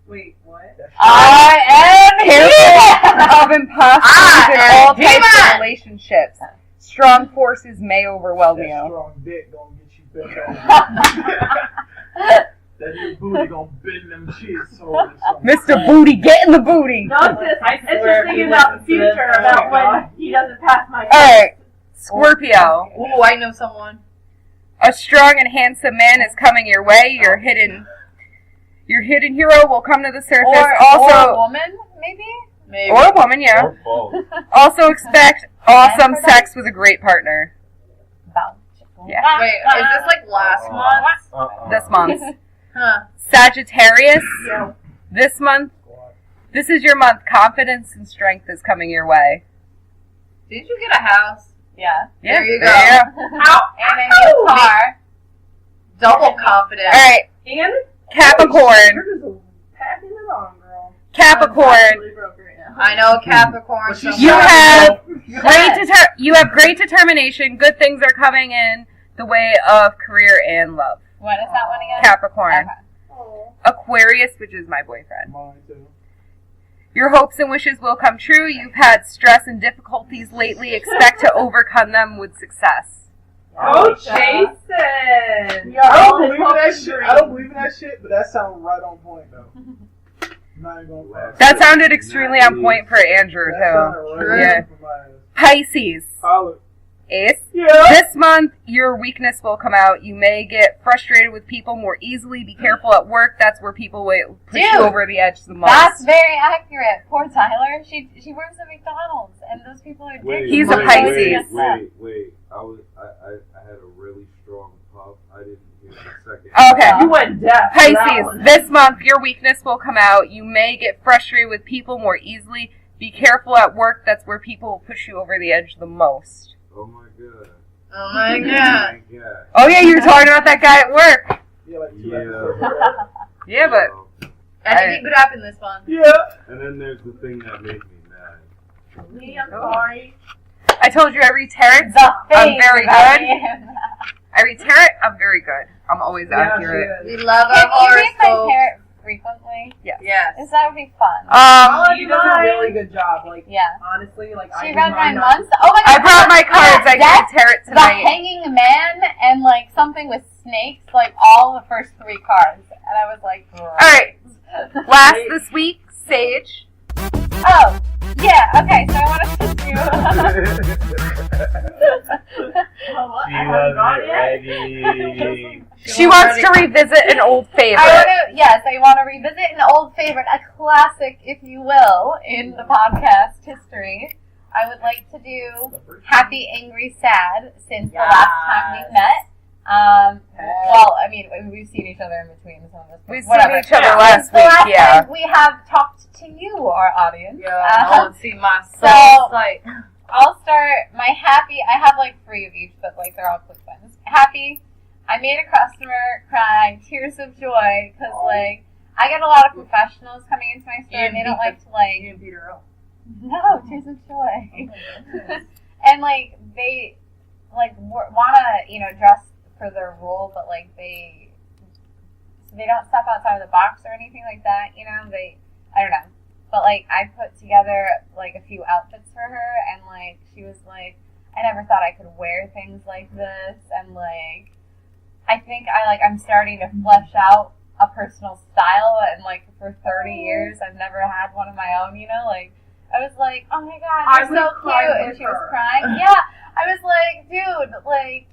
Wait, what? I am Careful of imposters in all am types of demon. relationships. Strong forces may overwhelm That you. strong dick gonna get you bent over. That new booty gonna bend them cheeks over the summer. Mr. Booty, get in the booty! No, it's just thinking about the future, about when he doesn't pass my Alright, Scorpio. Ooh, I know someone. A strong and handsome man is coming your way. Your hidden hero will come to the surface. or a Also, woman, maybe? Maybe. or a woman, yeah. Or both. Also expect awesome sex with a great partner. Yeah. Wait, is this like last month? This month. Huh. Sagittarius, Yeah. this month, this is your month. Confidence and strength is coming your way. Did you get a house? Yeah. Yeah, There you go. And a new car. Double confidence. Alright, And Capricorn. You're just packing it on, girl. Capricorn. Really broke right now. I know Capricorn. But she's so You much. have Yes. you have great determination. Good things are coming in the way of career and love. What is that one again? Capricorn. Okay. Oh. Aquarius, which is my boyfriend. Mine too. Your hopes and wishes will come true. You've had stress and difficulties lately. Expect to overcome them with success. Oh, Jason! You're I all don't this believe in that fucking shit. dream. I don't believe in that shit, but that sounds right on point though. I'm not even gonna lie. That sounded extremely on point for Andrew, That too. sounded right Yeah. on for my ass. Pisces. Holla. Ace. Yeah. This month, your weakness will come out. You may get frustrated with people more easily. Be careful at work. That's where people will push you Dude, over the edge the most. That's very accurate. Poor Tyler. She works at McDonald's, and those people are dicks. He's a Pisces. Wait. I had a really strong puff. I didn't hear the second. Okay. You went deaf. for that Pisces, one. this month your weakness will come out. You may get frustrated with people more easily. Be careful at work. That's where people will push you over the edge the most. Oh my god. Oh my god. Oh my god. Oh yeah, you were talking about that guy at work. Yeah, like 2 Yeah. episodes. Yeah, but Anything could happen this month. Yeah. And then there's the thing that made me mad. Me, I'm sorry. I told you I read tarot. The I'm face very about good. you. I read tarot. I'm very good. I'm always Yeah, accurate. she is. We love Can our you read my horoscopes. tarot frequently? Yes. Is that would be fun? She does a really good job. Like, Yeah. honestly, like I She did read mine not- once. Oh my god! I brought my cards. I Yes, read tarot the tonight. Hanging Man and like something with snakes, like all the first 3 cards, and I was like, All right. Last this week, Sage. oh, Yeah, okay, so I want to test you. She wasn't ready. She wants to revisit an old favorite. I want to revisit an old favorite, a classic, if you will, in the podcast history. I would like to do Happy, Angry, Sad since the last time we met. Well, I mean, we've seen each other in between some of this. We've seen each other last week, time we have talked to you, our audience. Yeah, no one's seen my so, I'll start my happy. I have like 3 of each, but like they're all quick ones. Happy. I made a customer cry tears of joy because like I get a lot of professionals coming into my store and they don't like to like. You beat her up. No, tears of joy. And like they like wanna dress for their role, but like they don't step outside of the box or anything like that. I don't know. But like I put together like a few outfits for her, and like she was like, I never thought I could wear things like this, and like I think I'm starting to flesh out a personal style, and like for 30 years I've never had one of my own. Like I was like, oh my god, you're so cute, and she was crying. Yeah, I was like, dude, like.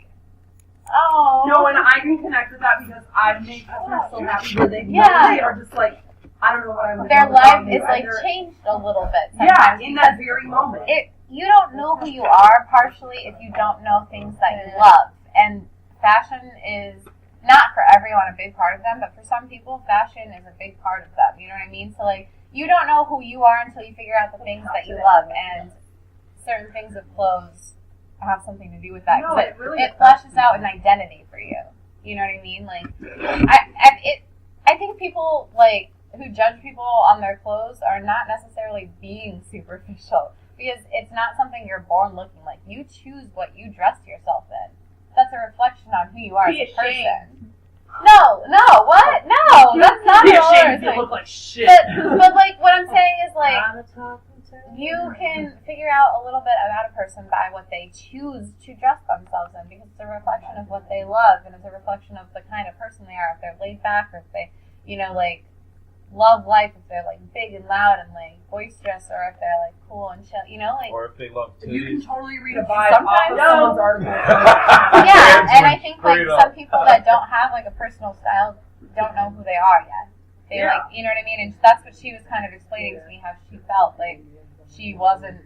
Oh. No, and I can connect with that because I've made customers so happy that they literally are just like, I don't know what I would do. Their life is like changed a little bit sometimes. Yeah, in that very moment. You don't know who you are partially if you don't know things that you love. And fashion is not for everyone a big part of them, but for some people, fashion is a big part of them. You know what I mean? So like, you don't know who you are until you figure out the things that you love, and certain things of clothes have something to do with that. No, it fleshes out an identity for you. You know what I mean? Like, I think people like who judge people on their clothes are not necessarily being superficial, because it's not something you're born looking like. You choose what you dress yourself in. That's a reflection on who you are as a person. No, what? No, that's not Be at all. ashamed if you look like shit. But like what I'm saying is like, you can figure out a little bit about a person by what they choose to dress themselves in, because it's a reflection of what they love, and it's a reflection of the kind of person they are. If they're laid back, or if they, like, love life, if they're like big and loud and like boisterous, or if they're like cool and chill, like. Or if they love titties. You can totally read a vibe off of someone's article. Yeah, and I think like some people that don't have like a personal style don't know who they are yet. They like, you know what I mean? And that's what she was kind of explaining to me, how she felt like she wasn't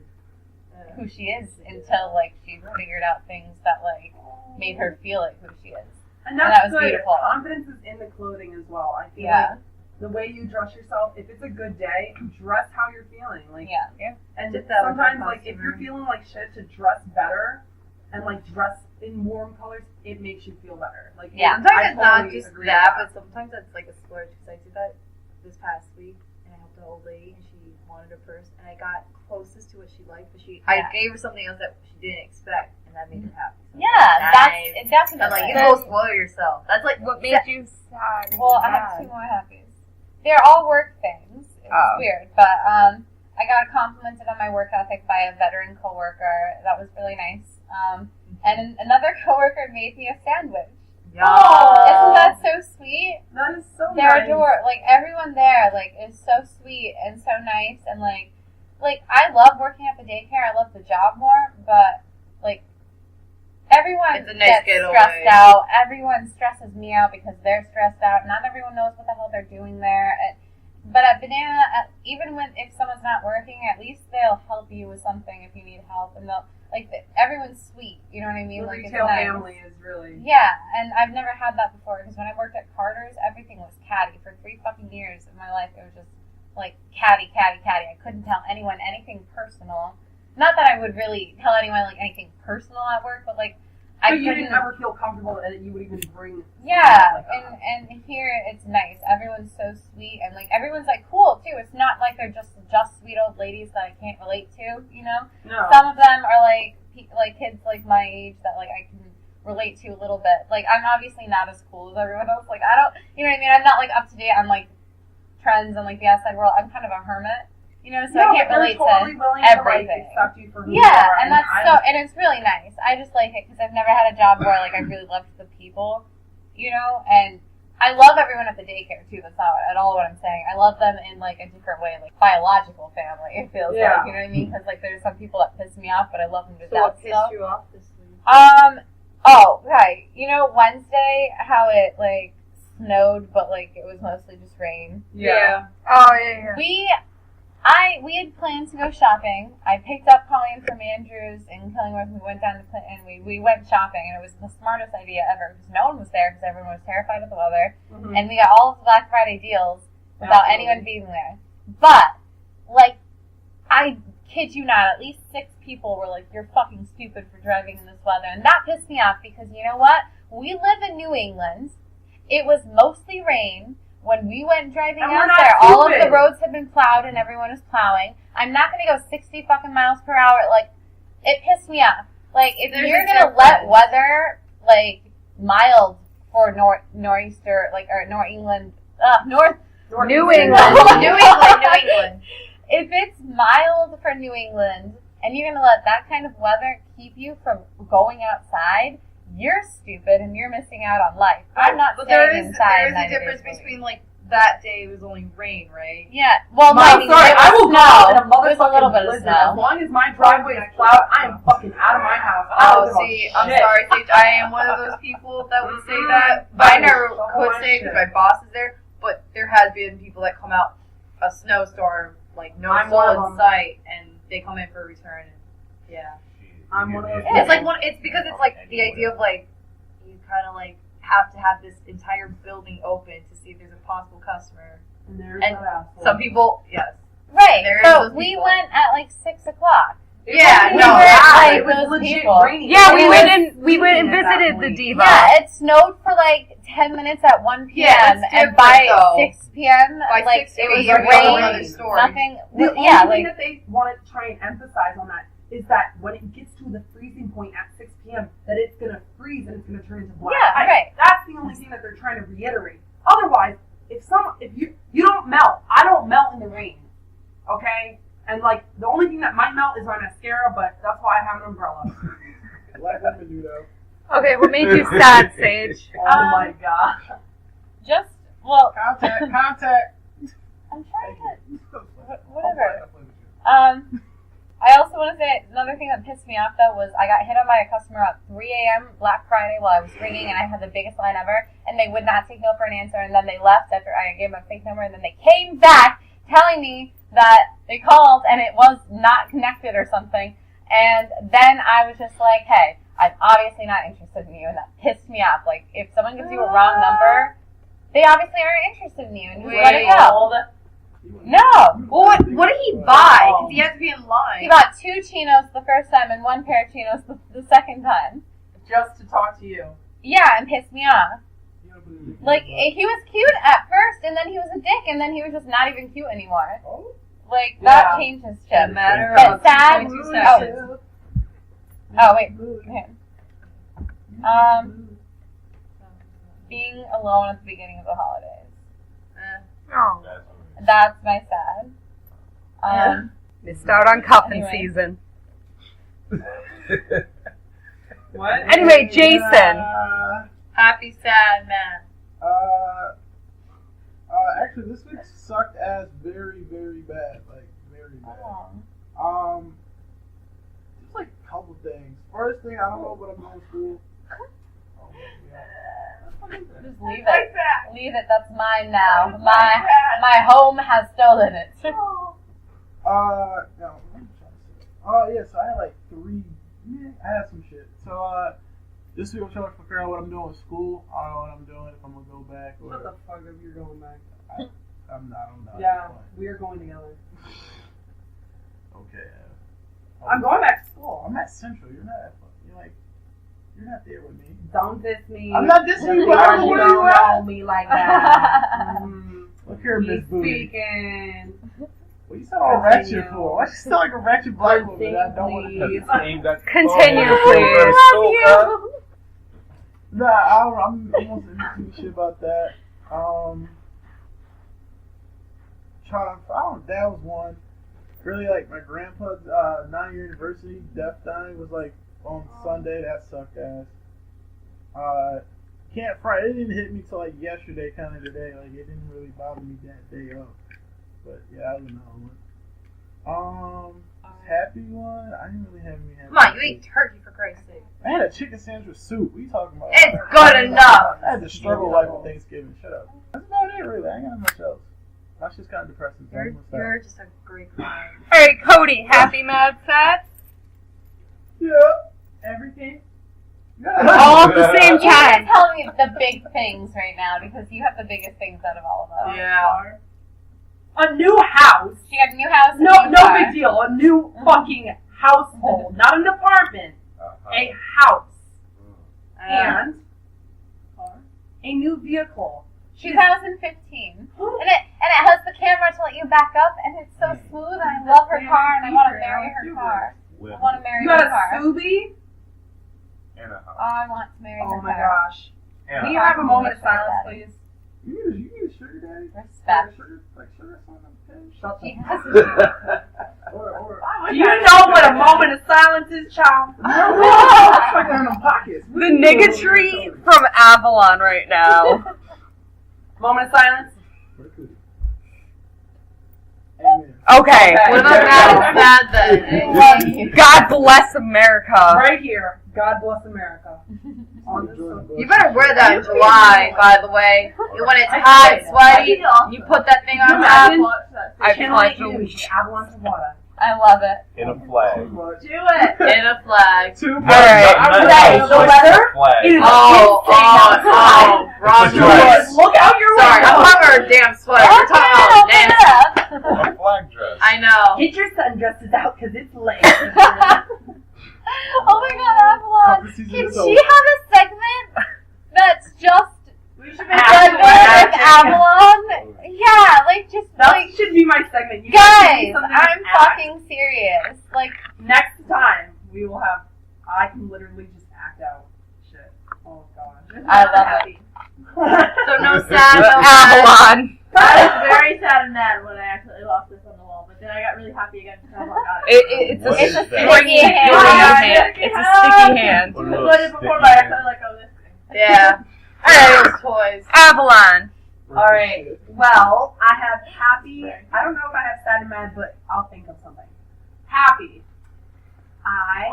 who she is until like she figured out things that like made her feel like who she is. And that was good. Beautiful. Confidence is in the clothing as well. I feel like the way you dress yourself, if it's a good day, dress how you're feeling. Like, and sometimes like if you're feeling like shit, to dress better and like dress in warm colors, it makes you feel better. Like sometimes it's not just that, but sometimes it's like a splurge, because I did that this past week, and I helped an old lady, and she wanted a purse, and I got closest to what she liked, but I gave her something else that she didn't expect, and that made her happy. So that's definitely. I'm like, you go spoil yourself. That's like what made you sad. Well, I have 2 more happies. They're all work things. It was weird, but I got complimented on my work ethic by a veteran coworker. That was really nice. And another coworker made me a sandwich. Isn't that so sweet? That is so They're nice. like everyone there like is so sweet and so nice, and like I love working at the daycare. I love the job more, but like everyone gets stressed out. Everyone stresses me out because they're stressed out. Not everyone knows what the hell they're doing there. But at Banana, even if someone's not working, at least they'll help you with something if you need help, and they'll everyone's sweet. You know what I mean? The like retail it's nice. family is really and I've never had that before, because when I worked at Carter's, everything was catty. For 3 fucking years of my life, it was just like catty. I couldn't tell anyone anything personal. Not that I would really tell anyone like anything personal at work, but like you didn't ever feel comfortable that you would even bring. And here it's nice. Everyone's so sweet, and like everyone's like cool too. It's not like they're just sweet old ladies that I can't relate to. No. Some of them are like kids like my age that like I can relate to a little bit. Like I'm obviously not as cool as everyone else. Like I don't, you know what I mean? I'm not like up to date on like trends and like the outside world. I'm kind of a hermit. So I can't relate totally to To, everything. like, accept you for who you are, and that's and it's really nice. I just like it because I've never had a job where like I really loved the people, and I love everyone at the daycare too. That's not at all what I'm saying. I love them in like a different way, like biological family. It feels Yeah. like, you know what I mean? Because like there's some people that piss me off, but I love them to So death. what pissed still. you off this week? Oh, okay. You know Wednesday how it like snowed, but like it was mostly just rain. Yeah. Oh, yeah. We had planned to go shopping. I picked up Colleen from Andrews in Killingworth. We went down to Clinton. We went shopping, and it was the smartest idea ever because no one was there because everyone was terrified of the weather, and we got all of the Black Friday deals without anyone being there. But like, I kid you not, at least 6 people were like, "You're fucking stupid for driving in this weather," and that pissed me off because you know what? We live in New England. It was mostly rain. When we went driving And we're out not there, all of stupid. the roads had been plowed and everyone was plowing. I'm not going to go 60 fucking miles per hour. Like, it pissed me off. Like, if There's you're a going to let weather, like, mild for nor'easter, like, or New England. New England. New England. If it's mild for New England and you're going to let that kind of weather keep you from going outside, you're stupid and you're missing out on life. I'm not But staying inside. there is 9 a difference days a week. between like that day was only rain, right? Yeah, well, I'm no, sorry, it I was will go out in a snow. It was a little motherfucking bit of blizzard. As snow. long as my driveway is plowed, I am fucking out of my house. I don't Oh, give a see, I'm shit. sorry, Sage. I am one of those people that would say that, but I never could say because my boss is there. But there has been people that come out a snowstorm, like no I'm soul one of in them. sight, and they come in for a return. And yeah, I'm one of those it's like one. It's because it's like the idea of like you kind of like have to have this entire building open to see if there's a possible customer. And there's And that asshole. some people, yes. Right, There is but those we people. went at like 6 o'clock. Yeah, We no, were yeah, like it was those legit people. raining. Yeah, we It went was and sleeting at that visited the point. diva. Yeah, it snowed for like 10 minutes at 1 p.m. Yeah, that's and different, by though. 6 p.m. By like 6 it was p.m., it's another rain, story. nothing. The only Yeah, thing like that they want to try and emphasize on that is that when it gets to the freezing point at 6 p.m., that it's going to freeze and it's going to turn into black Yeah, ice. right. That's the only thing that they're trying to reiterate. Otherwise, if you don't melt, I don't melt in the rain, okay? And like the only thing that might melt is my mascara, but that's why I have an umbrella. Black women do though. Okay, what made you sad, Sage? Oh my god. just well, Contact. I'm trying to Whatever. I also want to say another thing that pissed me off though was I got hit on by a customer at 3 a.m. Black Friday while I was ringing and I had the biggest line ever and they would not take no for an answer and then they left after I gave them a fake number and then they came back telling me that they called and it was not connected or something and then I was just like, hey, I'm obviously not interested in you and that pissed me off. Like if someone gives you a wrong number, they obviously aren't interested in you and just let it go. No. Well, what did he buy? Because he had to be in line. He bought 2 chinos the first time and 1 pair of chinos the second time. Just to talk to you. Yeah, and pissed me off. Like, he was cute at first, and then he was a dick, and then he was just not even cute anymore. Oh. Like, that Yeah. changed his In a shit. matter But of sad. 2.2 seconds. Oh, wait. Okay. Being alone at the beginning of the holidays. Oh. That's my sad. Missed out on cuffing Anyway. season. What? Anyway, Jason. Happy sad man. Actually, this week sucked ass very, very bad. Like, very bad. Just like a couple things. First thing, I don't know what I'm doing in school. Oh, yeah. Just leave it. Leave it. That's mine now. My home has stolen it. No, what am I trying to say? Oh, yeah, so I had like 3. Yeah, I had some shit. So, this week I'm trying to figure out what I'm doing with school. I don't know what I'm doing, if I'm gonna go back or. What the fuck if you're going back? I don't know. Yeah, we are going together. Okay. I'm going back to school. I'm at Central. You're not. You're not there with me. Don't diss me. I'm not dissing you, Because but I don't know you where you don't at. know me like that. Look here, Miss Keep Booty. speaking. What you sound all ratchet for? Why you sound like a ratchet black woman? I don't want Please. to. Continue, please. Nah, I'm almost into shit about that. That was one. Really, like my grandpa's 9-year anniversary death dying was like on Sunday. That sucked ass. Can't front. It didn't hit me till like yesterday, kind of today. Like it didn't really bother me that day up. But yeah, I don't know. Happy one. I didn't really have any happy. Come on, you ate turkey for Christ's sake. I had a chicken sandwich with soup. What are you talking about? It's good enough. I had to struggle life with Thanksgiving. Shut up. That's about it, really. I ain't got much else. That's just kind of depressing. You're just a great guy. Alright, Cody, happy, mad, sad? Yeah. Everything. All at the same You're time. telling me the big things right now because you have the biggest things out of all of us. Yeah. A new house. She got a new house. and No, a new no car. big deal. A new fucking household, not an apartment. A house and a new vehicle. 2015, and it has the camera to let you back up, and it's so smooth. And I love her car, and I want to marry her car. I want to marry You her got a car. Subi? And a house. I want to marry her Oh my car. gosh. And Can a you house. have a moment of silence, please? You need a sugar daddy? Respect. Sugar on the page? Shut She the has Or Do you know what a moment of silence is, child? it's like they're in them pockets. The niggatry from Avalon right now. Moment of silence? Amen. Okay. What about that and sad then? God bless America. Right here. God bless America. You better wear that in July, by the way. When it's hot, sweaty, you put that thing on top. I Channel pledge 8 News, allegiance. Avalanche of water. I love it. In a flag. Do it. In a flag. Two Alright. The weather Flag. is Oh, wrong choice. Look out your Sorry, I'm window. talking about her damn sweater. We're talking about Nancy. A flag dress. I know. Get your sundresses out because it's late. Oh my God, Avalon! Soccer season Can is she over. have a segment that's just We should Redwood and Avalon? Yeah, like just That like should be my segment. You guys, something to I'm act. fucking serious. Like Next time, we will have. I can literally just act out shit. Oh gosh. I love it. So no sad, no sad. Avalon. I was very sad and mad when I accidentally lost this on the wall, but then I got really happy again because I was like, It's What a is it's a that? sticky hand. It's a sticky hand. What I about put it before, sticky but I hand? accidentally let go of this thing. Yeah. Alright, those toys. Avalon. Alright. Well, I have happy. I don't know if I have sad and mad, but I'll think of something. Happy. I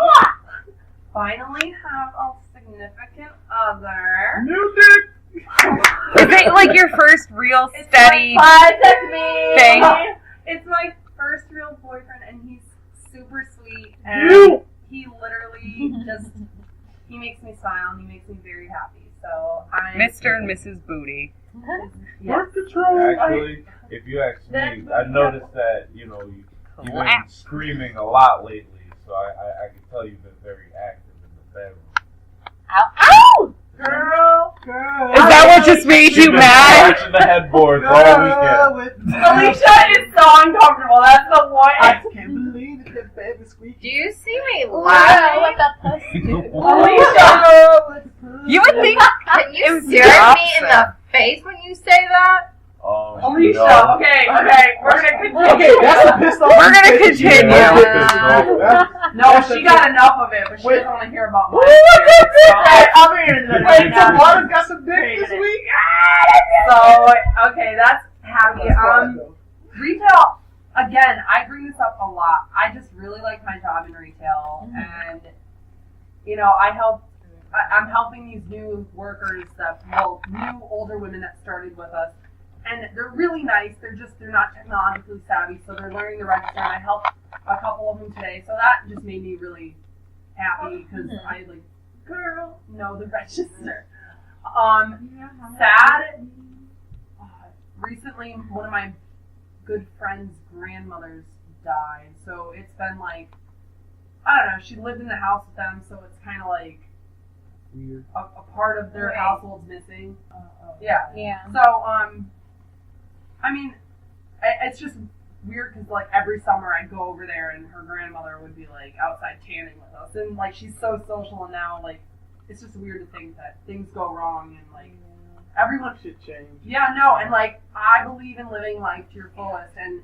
finally have a significant other. New dick. Is it like your first real steady Bisect thing? It's my first real boyfriend, and he's super sweet. And he literally just, he makes me smile, and he makes me very happy. So I'm Mr. and Mrs. Booty? Yes. Birth control. Actually, if you ask me, I noticed that, you've been screaming a lot lately, so I can tell you've been very active in the bedroom. Ow! Ow! Girl. Is that what just made you You've been mad? scratching the headboards all weekend. Alicia is so uncomfortable. That's the one. I can't believe it, that baby squeak. Do you see me Wow, laugh? what the pussy do? Alicia. You would think Can it you was stare the at me in the opposite. face when you say that? Alicia. No. Okay. We're gonna continue. Okay, that's a pissed off. We're gonna bitch. continue. That's- No, she got enough of it, but she doesn't want to hear about mine. I'll bring it in the Wait, Tawana's got some dick this week? So, okay, that's happy. That's fine, though. Retail, again, I bring this up a lot. I just really like my job in retail, and, I'm helping these new workers new older women that started with us, and they're really nice. They're not technologically savvy, so they're learning the register, and I helped a couple of them today, so that just made me really happy, because I, girl, know the register. Sad. Recently, one of my good friend's grandmothers died, so it's been I don't know, she lived in the house with them, so it's kind of Weird. a part of their Right. household's missing. Yeah. Yeah. So, I mean, it's just weird because, every summer I'd go over there and her grandmother would be, outside tanning with us. And, she's so social, and now, it's just weird to think that things go wrong and, everyone Shit changed. Yeah, no, and I believe in living life to your fullest, and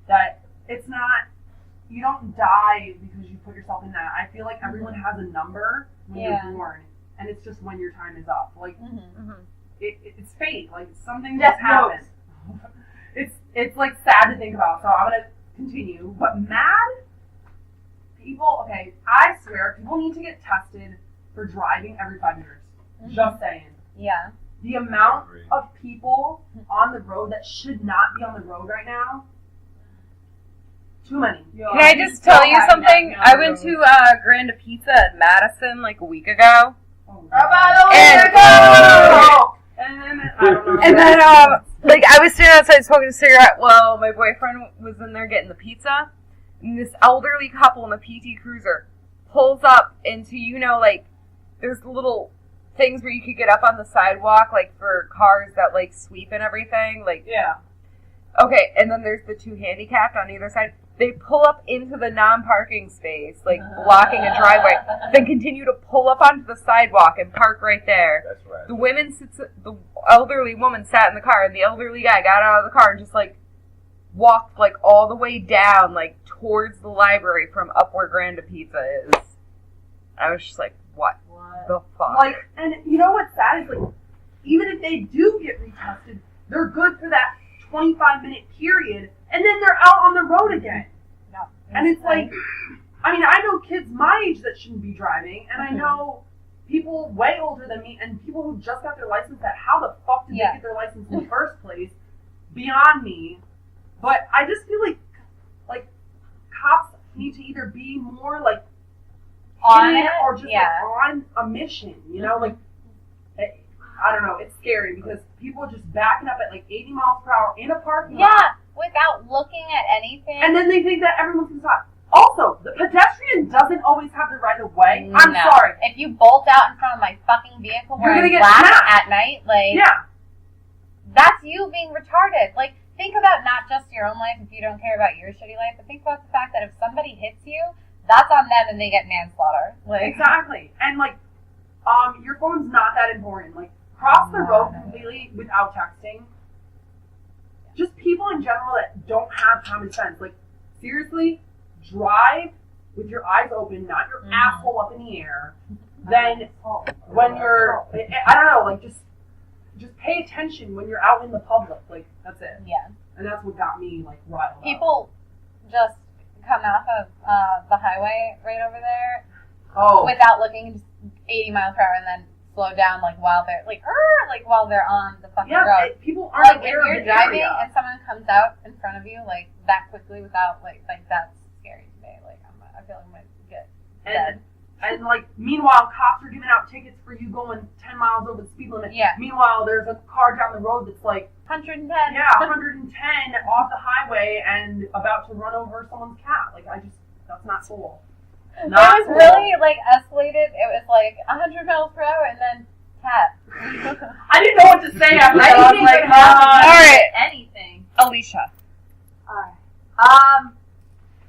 that it's not, you don't die because you put yourself in that. I feel like everyone has a number when Yeah. you're born, and it's just when your time is up. Mm-hmm. It's fate. Something just happens. It's like sad to think about, so I'm gonna continue. But mad people, okay, I swear, people need to get tested for driving every 5 years. Mm-hmm. Just saying. Yeah. The amount of people on the road that should not be on the road right now, too many. Can I just tell you something? I went to Grand Pizza at Madison like a week ago. Oh, And then, like, I was standing outside smoking a cigarette while my boyfriend was in there getting the pizza. And this elderly couple in a PT Cruiser pulls up into, like, there's little things where you could get up on the sidewalk, like, for cars that, like, sweep and everything. Like, yeah. Okay, and then there's the two handicapped on either side. They pull up into the non-parking space, like, blocking a driveway, then continue to pull up onto the sidewalk and park right there. That's right. The elderly woman sat in the car, and the elderly guy got out of the car and just, like, walked, like, all the way down, like, towards the library from up where Grand Pizza is. I was just like, what the fuck? Like, and you know what's sad is, like, even if they do get retested, they're good for that 25-minute period, and then they're out on the road again. No. And it's like, I mean, I know kids my age that shouldn't be driving, and I know people way older than me, and people who just got their license that how the fuck did they get their license in the first place? Beyond me. But I just feel like cops need to either be more, like, on it, or just like, on a mission, like, I don't know, it's scary because people are just backing up at like 80 miles per hour in a parking lot. Yeah, without looking at anything. And then they think that everyone's going to stop. Also, the pedestrian doesn't always have the right of way. I'm sorry. If you bolt out in front of my fucking vehicle wearing black at night, like, that's you being retarded. Like, think about not just your own life if you don't care about your shitty life, but think about the fact that if somebody hits you, that's on them and they get manslaughter. Like, exactly. And, like, your phone's not that important. Like, cross the road completely without texting. Just people in general that don't have common sense. Like, seriously, drive with your eyes open, not your asshole up in the air. Then when you're, I don't know, like, just pay attention when you're out in the public. Like, that's it. Yeah. And that's what got me, like, riled up. People just come off of the highway right over there without looking, just 80 miles per hour, and then slow down, like, while they're, like while they're on the fucking road. People aren't aware of it. If you're driving and someone comes out in front of you, like, that quickly without, like that's scary to me. Like, I feel like I'm going to get dead. And, like, meanwhile, cops are giving out tickets for you going 10 miles over the speed limit. Yeah. Meanwhile, there's a car down the road that's, like, 110. Yeah, 110 off the highway and about to run over someone's cat. Like, that's not cool. It was really, like, escalated. It was, like, 100 miles per hour and then cat. I didn't know what to say after that. I was like, all right. Anything. Alicia. Alright.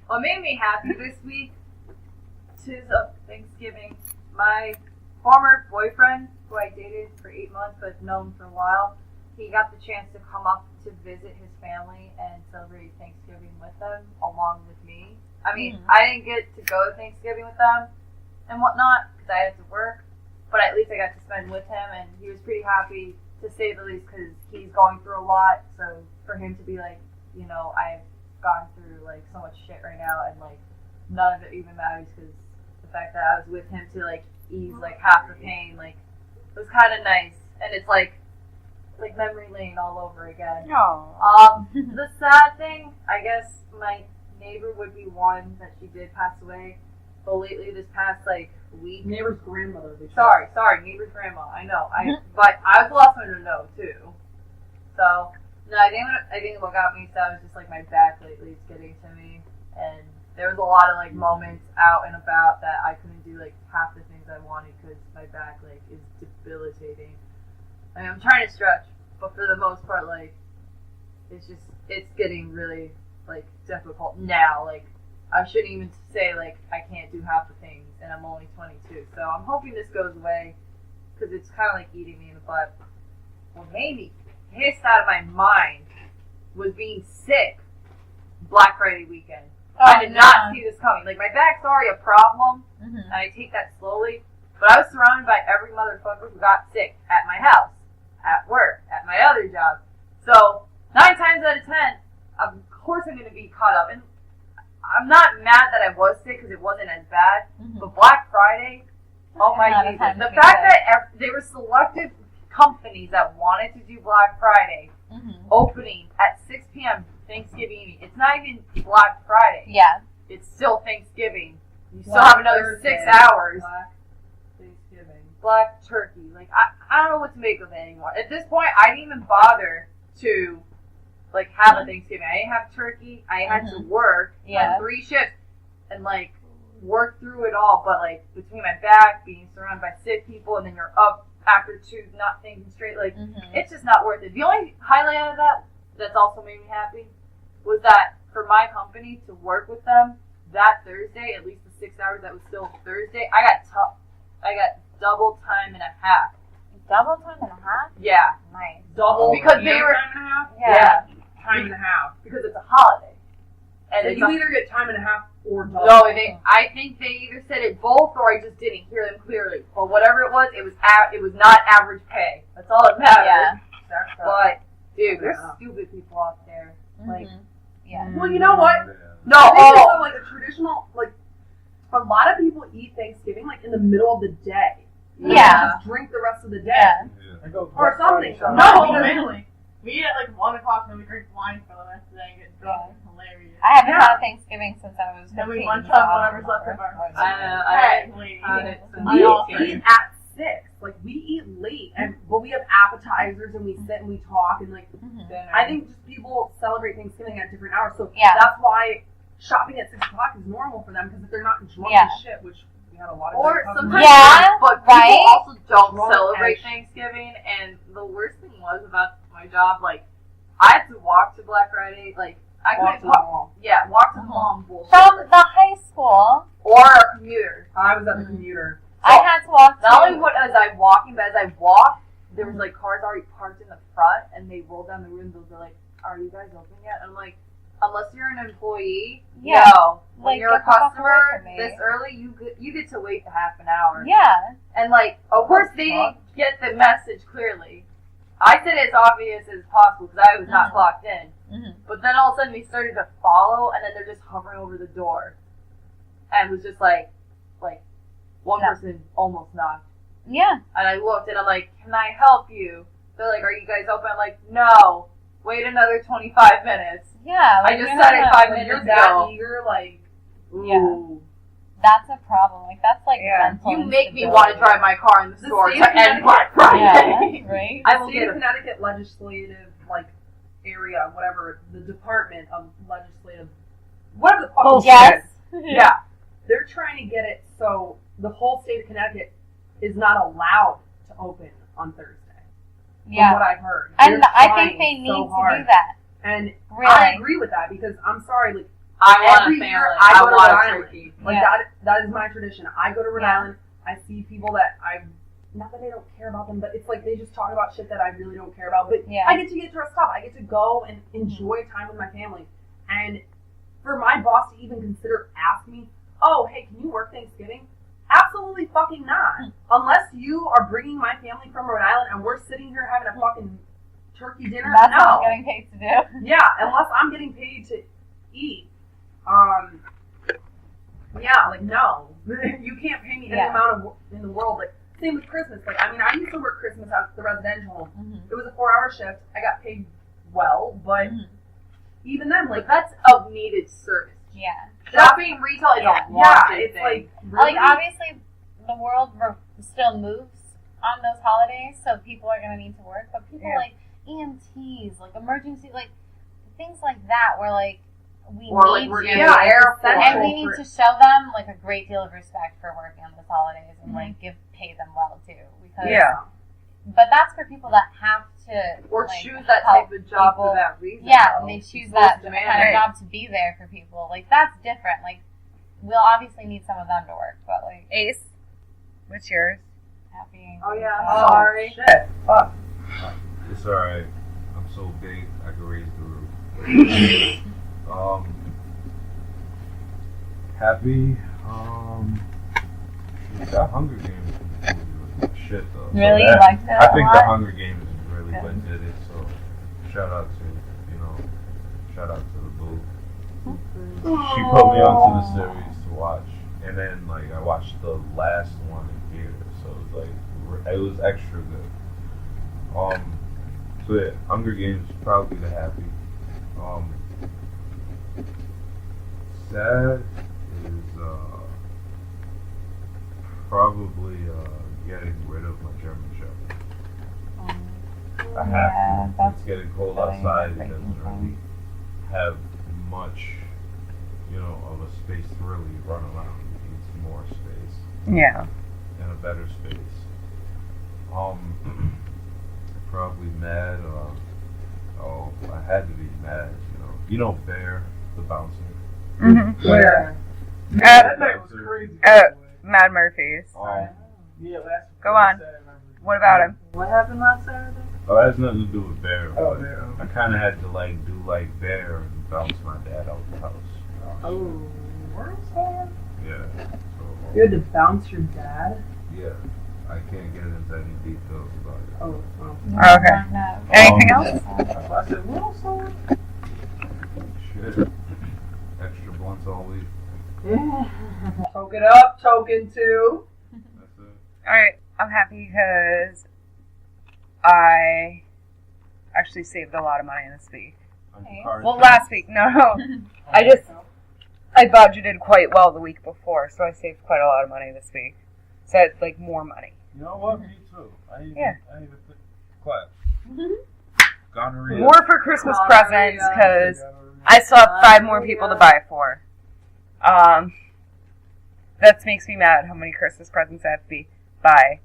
What made me happy this week, tis of Thanksgiving, my former boyfriend, who I dated for 8 months but known for a while, he got the chance to come up to visit his family and celebrate Thanksgiving with them along with me. I mean, I didn't get to go to Thanksgiving with them and whatnot because I had to work, but at least I got to spend with him, and he was pretty happy, to say the least, because he's going through a lot. So for him to be like, I've gone through, like, so much shit right now, and, like, none of it even matters because the fact that I was with him to, like, ease, like, half the pain, like, it was kind of nice. And it's like memory lane all over again. The sad thing, I guess my neighbor would be one that she did pass away, but lately this past, like, week. Neighbor's grandmother. Sorry, neighbor's grandma. I know. But I was the last one to know too. So no, I think what got me sad was just, like, my back lately is getting to me, and there was a lot of, like, moments out and about that I couldn't do, like, half the things I wanted because my back, like, is debilitating. I mean, I'm trying to stretch, but for the most part, like, it's getting really, like, difficult now. Like, I shouldn't even say, like, I can't do half the things, and I'm only 22. So I'm hoping this goes away, because it's kind of like eating me in the butt. What made me pissed out of my mind was being sick Black Friday weekend. I did not see this coming. Like, my back's already a problem, and I take that slowly, but I was surrounded by every motherfucker who got sick at my house, at work, at my other job. So 9 times out of 10, of course I'm going to be caught up. And I'm not mad that I was sick because it wasn't as bad. But Black Friday, oh my Jesus. The fact that there were selected companies that wanted to do Black Friday opening at 6 p.m. Thanksgiving Eve. It's not even Black Friday. Yeah. It's still Thanksgiving. You still have another 6 hours. Black Thanksgiving. Black turkey. Like, I don't know what to make of it anymore. At this point, I didn't even bother to, like, have a Thanksgiving. I didn't have turkey. I had to work on 3 shifts and, like, work through it all. But, like, between my back, being surrounded by sick people, and then you're up after 2, not thinking straight, like, it's just not worth it. The only highlight of that that's also made me happy was that for my company to work with them that Thursday, at least the 6 hours that was still Thursday, I got double time and a half. Double time and a half? Yeah. Nice. Double because they were time and a half? Yeah. Time and a half. Because it's a holiday. And So it's you either get time and a half or double. No, I think they either said it both or I just didn't hear them clearly. But whatever it was not average pay. That's all that mattered. Yeah. But dude, there's stupid people out there. Like, yeah. Well, you know what? no, I think it's like a traditional, like, a lot of people eat Thanksgiving, like, in the middle of the day. They Yeah. just drink the rest of the day. Yeah. I go Or something. Friday, No, literally. We eat at like 1 o'clock and then we drink wine for the rest of the day and get drunk. It's hilarious. I haven't had a Thanksgiving since I was 15. Then we lunch so up whatever's left of our. I lady. had it since We all eat at 6. Like, we eat late, but we have appetizers and we sit and we talk and, like, I think just people celebrate Thanksgiving at different hours. So that's why shopping at 6 o'clock is normal for them, because if they're not drunk as shit, which we had a lot of or good sometimes Yeah, but people right? also don't Drunk celebrate as Thanksgiving, and the worst thing was about my job, like, I had to walk to Black Friday, like, I walk to couldn't the mall. walk to the mall and bullshit. From the high school, Or a commuter. I was at the commuter. I had to walk Not only to... what as I walking, but as I walked, there was like cars already parked in the front, and they rolled down the windows. They're like, "Are you guys open yet?" And I'm like, "Unless you're an employee, Yeah. no. When Like, you're a get the fuck away customer from me. this early, you get to wait a half an hour." Yeah. And like, of course, they didn't get the message clearly. I said it as obvious as possible because I was not clocked in. But then all of a sudden, they started to follow, and then they're just hovering over the door, and it was just like one person almost knocked. Yeah. And I looked and I'm like, "Can I help you?" They're like, "Are you guys open?" I'm like, "No. Wait another 25 minutes." Yeah. I just said it 5 minutes You're ago. that eager, like, ooh. Yeah. That's a problem. Like, that's like mental You make me instability. want to drive my car in the store state to of end Black Friday. Yeah, right? I will State get of it. Connecticut legislative, like, area, whatever, the Department of Legislative, whatever the fuck it's Yes. Yeah. they're trying to get it so the whole state of Connecticut is not allowed to open on Thursday. Yeah. From what I've heard. And They're I think trying they need so to hard. do that. And Really. I agree with that because I'm sorry, like, I want every a family. year I go to want Rhode a Island. turkey. Like, that is my tradition. I go to Rhode Island, I see people that not that I don't care about them, but it's like they just talk about shit that I really don't care about. But I get to get dressed up. I get to go and enjoy time with my family. And for my boss to even consider asking me, "Oh, hey, can you work Thanksgiving?" Absolutely fucking not. Unless you are bringing my family from Rhode Island and we're sitting here having a fucking turkey dinner. That's no. what I'm getting paid to do. Yeah, unless I'm getting paid to eat. Yeah, like, no. You can't pay me any amount in the world. Like, same with Christmas. Like, I mean, I used to work Christmas at the residential home. It was a 4-hour shift. I got paid well, but even then, like, that's a needed service. Yeah. Shopping retail is a wanted it's thing. like, really? Like, obviously, the world still moves on those holidays, so people are going to need to work. But people like EMTs, like emergency, like things like that, where like we need we're to, in the airport. and we need to show them like a great deal of respect for working on those holidays and like pay them well too. Because, but that's for people that have to or like, choose that help type of job people. for that reason. Yeah, and they choose that kind demanding. of job to be there for people. Like, that's different. Like, we'll obviously need some of them to work, but like Ace, what's yours? happy. Oh yeah, Oh, sorry. shit. Fuck. It's alright. I'm so big I can raise the roof. Happy. That Hunger Games was shit though. Really? So You liked it I a think lot? the Hunger Games really went did it. So shout out to Shout out to the boo. She put me onto the series to watch, and then like I watched the last one in theater, so it was extra good. So yeah, Hunger Games probably the happy. Sad is probably getting rid of my German Shepherd. I have to. It's getting cold outside. It doesn't really have much, of a space to really run around. It needs more space. Yeah. And a better space. Probably mad. I had to be mad. Bear the bouncer. Mm-hmm. Where? That night was crazy. Mad Murphy's. Yeah, last. Go on. What about him? What happened last Saturday? Oh, that has nothing to do with Bear. Oh, Bear. I kind of had to do Bear and bounce my dad out the house. Oh, world star? Yeah. You had to bounce your dad? Yeah. I can't get into any details about it. Oh. Okay. Anything else? I said, world star? Shit. Extra blunts all week. Choke it up, choking too. That's it. Alright, I'm happy because I actually saved a lot of money this week. Well, last week, no. I budgeted quite well the week before, so I saved quite a lot of money this week. So I had, more money. You know what? Me too. I even clap. Gonorrhea. More for Christmas presents, because I still have 5 more people to buy for. That makes me mad how many Christmas presents I have to buy.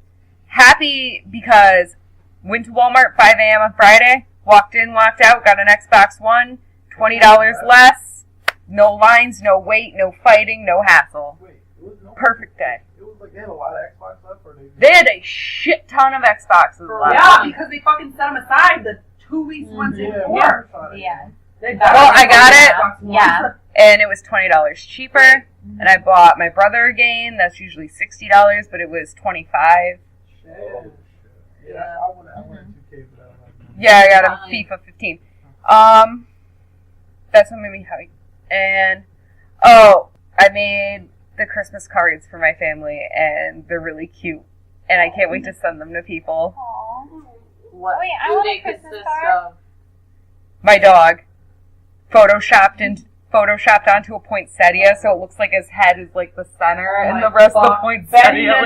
Happy because went to Walmart 5 a.m. on Friday, walked in, walked out, got an Xbox One, $20 less, no lines, no wait, no fighting, no hassle. Wait, it was Perfect day. It was like they had a lot of Xbox left, or They had a shit ton of Xboxes left. Yeah, because they fucking set them aside the 2 weeks once before. Yeah. Well, I got it. Yeah. And it was $20 cheaper. And I bought my brother a game. That's usually $60, but it was $25. Shit. Yeah, I wanted 2K for that. Yeah, I got him FIFA 15. That's what made me happy. And I made the Christmas cards for my family, and they're really cute. And I can't wait to send them to people. Aww. What Wait, I want a Christmas card. My dog photoshopped onto a poinsettia, so it looks like his head is like the center, and the rest of the poinsettia.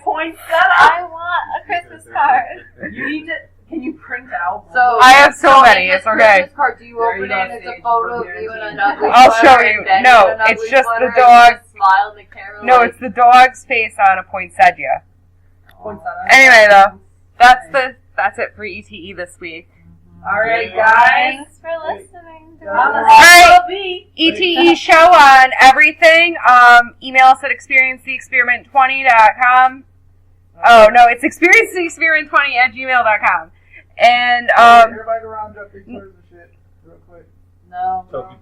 Poinsettia. I want a Christmas card. You need to. Can you print out? So I have so many. It's okay. Christmas card, do you open it and it's a photo of you in an ugly I'll sweater show and you. Ben No, in an ugly it's just sweater the and you dog. just smile in the camera. No, like, it's the dog's face on a poinsettia. Poinsettia. Anyway, though, that's it for ETE this week. All right, guys. Thanks for listening to On the us. Alright. ETE show on everything. Email us at experiencetheexperiment20.com. Oh, no, it's experiencetheexperiment20@gmail.com. And, everybody go around, drop their stories and shit, real quick. No. No.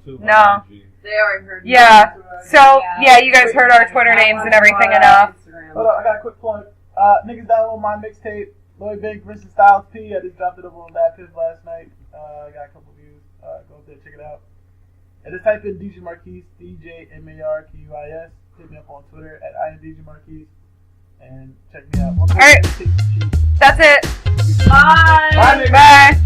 They already heard me. Yeah. So, yeah, you guys heard our Twitter names and everything enough. Hold up, I got a quick plug. Niggas download my mixtape, Lloyd Banks vs. Styles P. I just dropped it up on that Piff last night. I got a couple views. Go up there, check it out. And just type in DJ Marquise, DJMARQUIS. Hit me up on Twitter at IamDJMarquise. And check me out. Alright. That's it. Bye. Bye, niggas. Bye.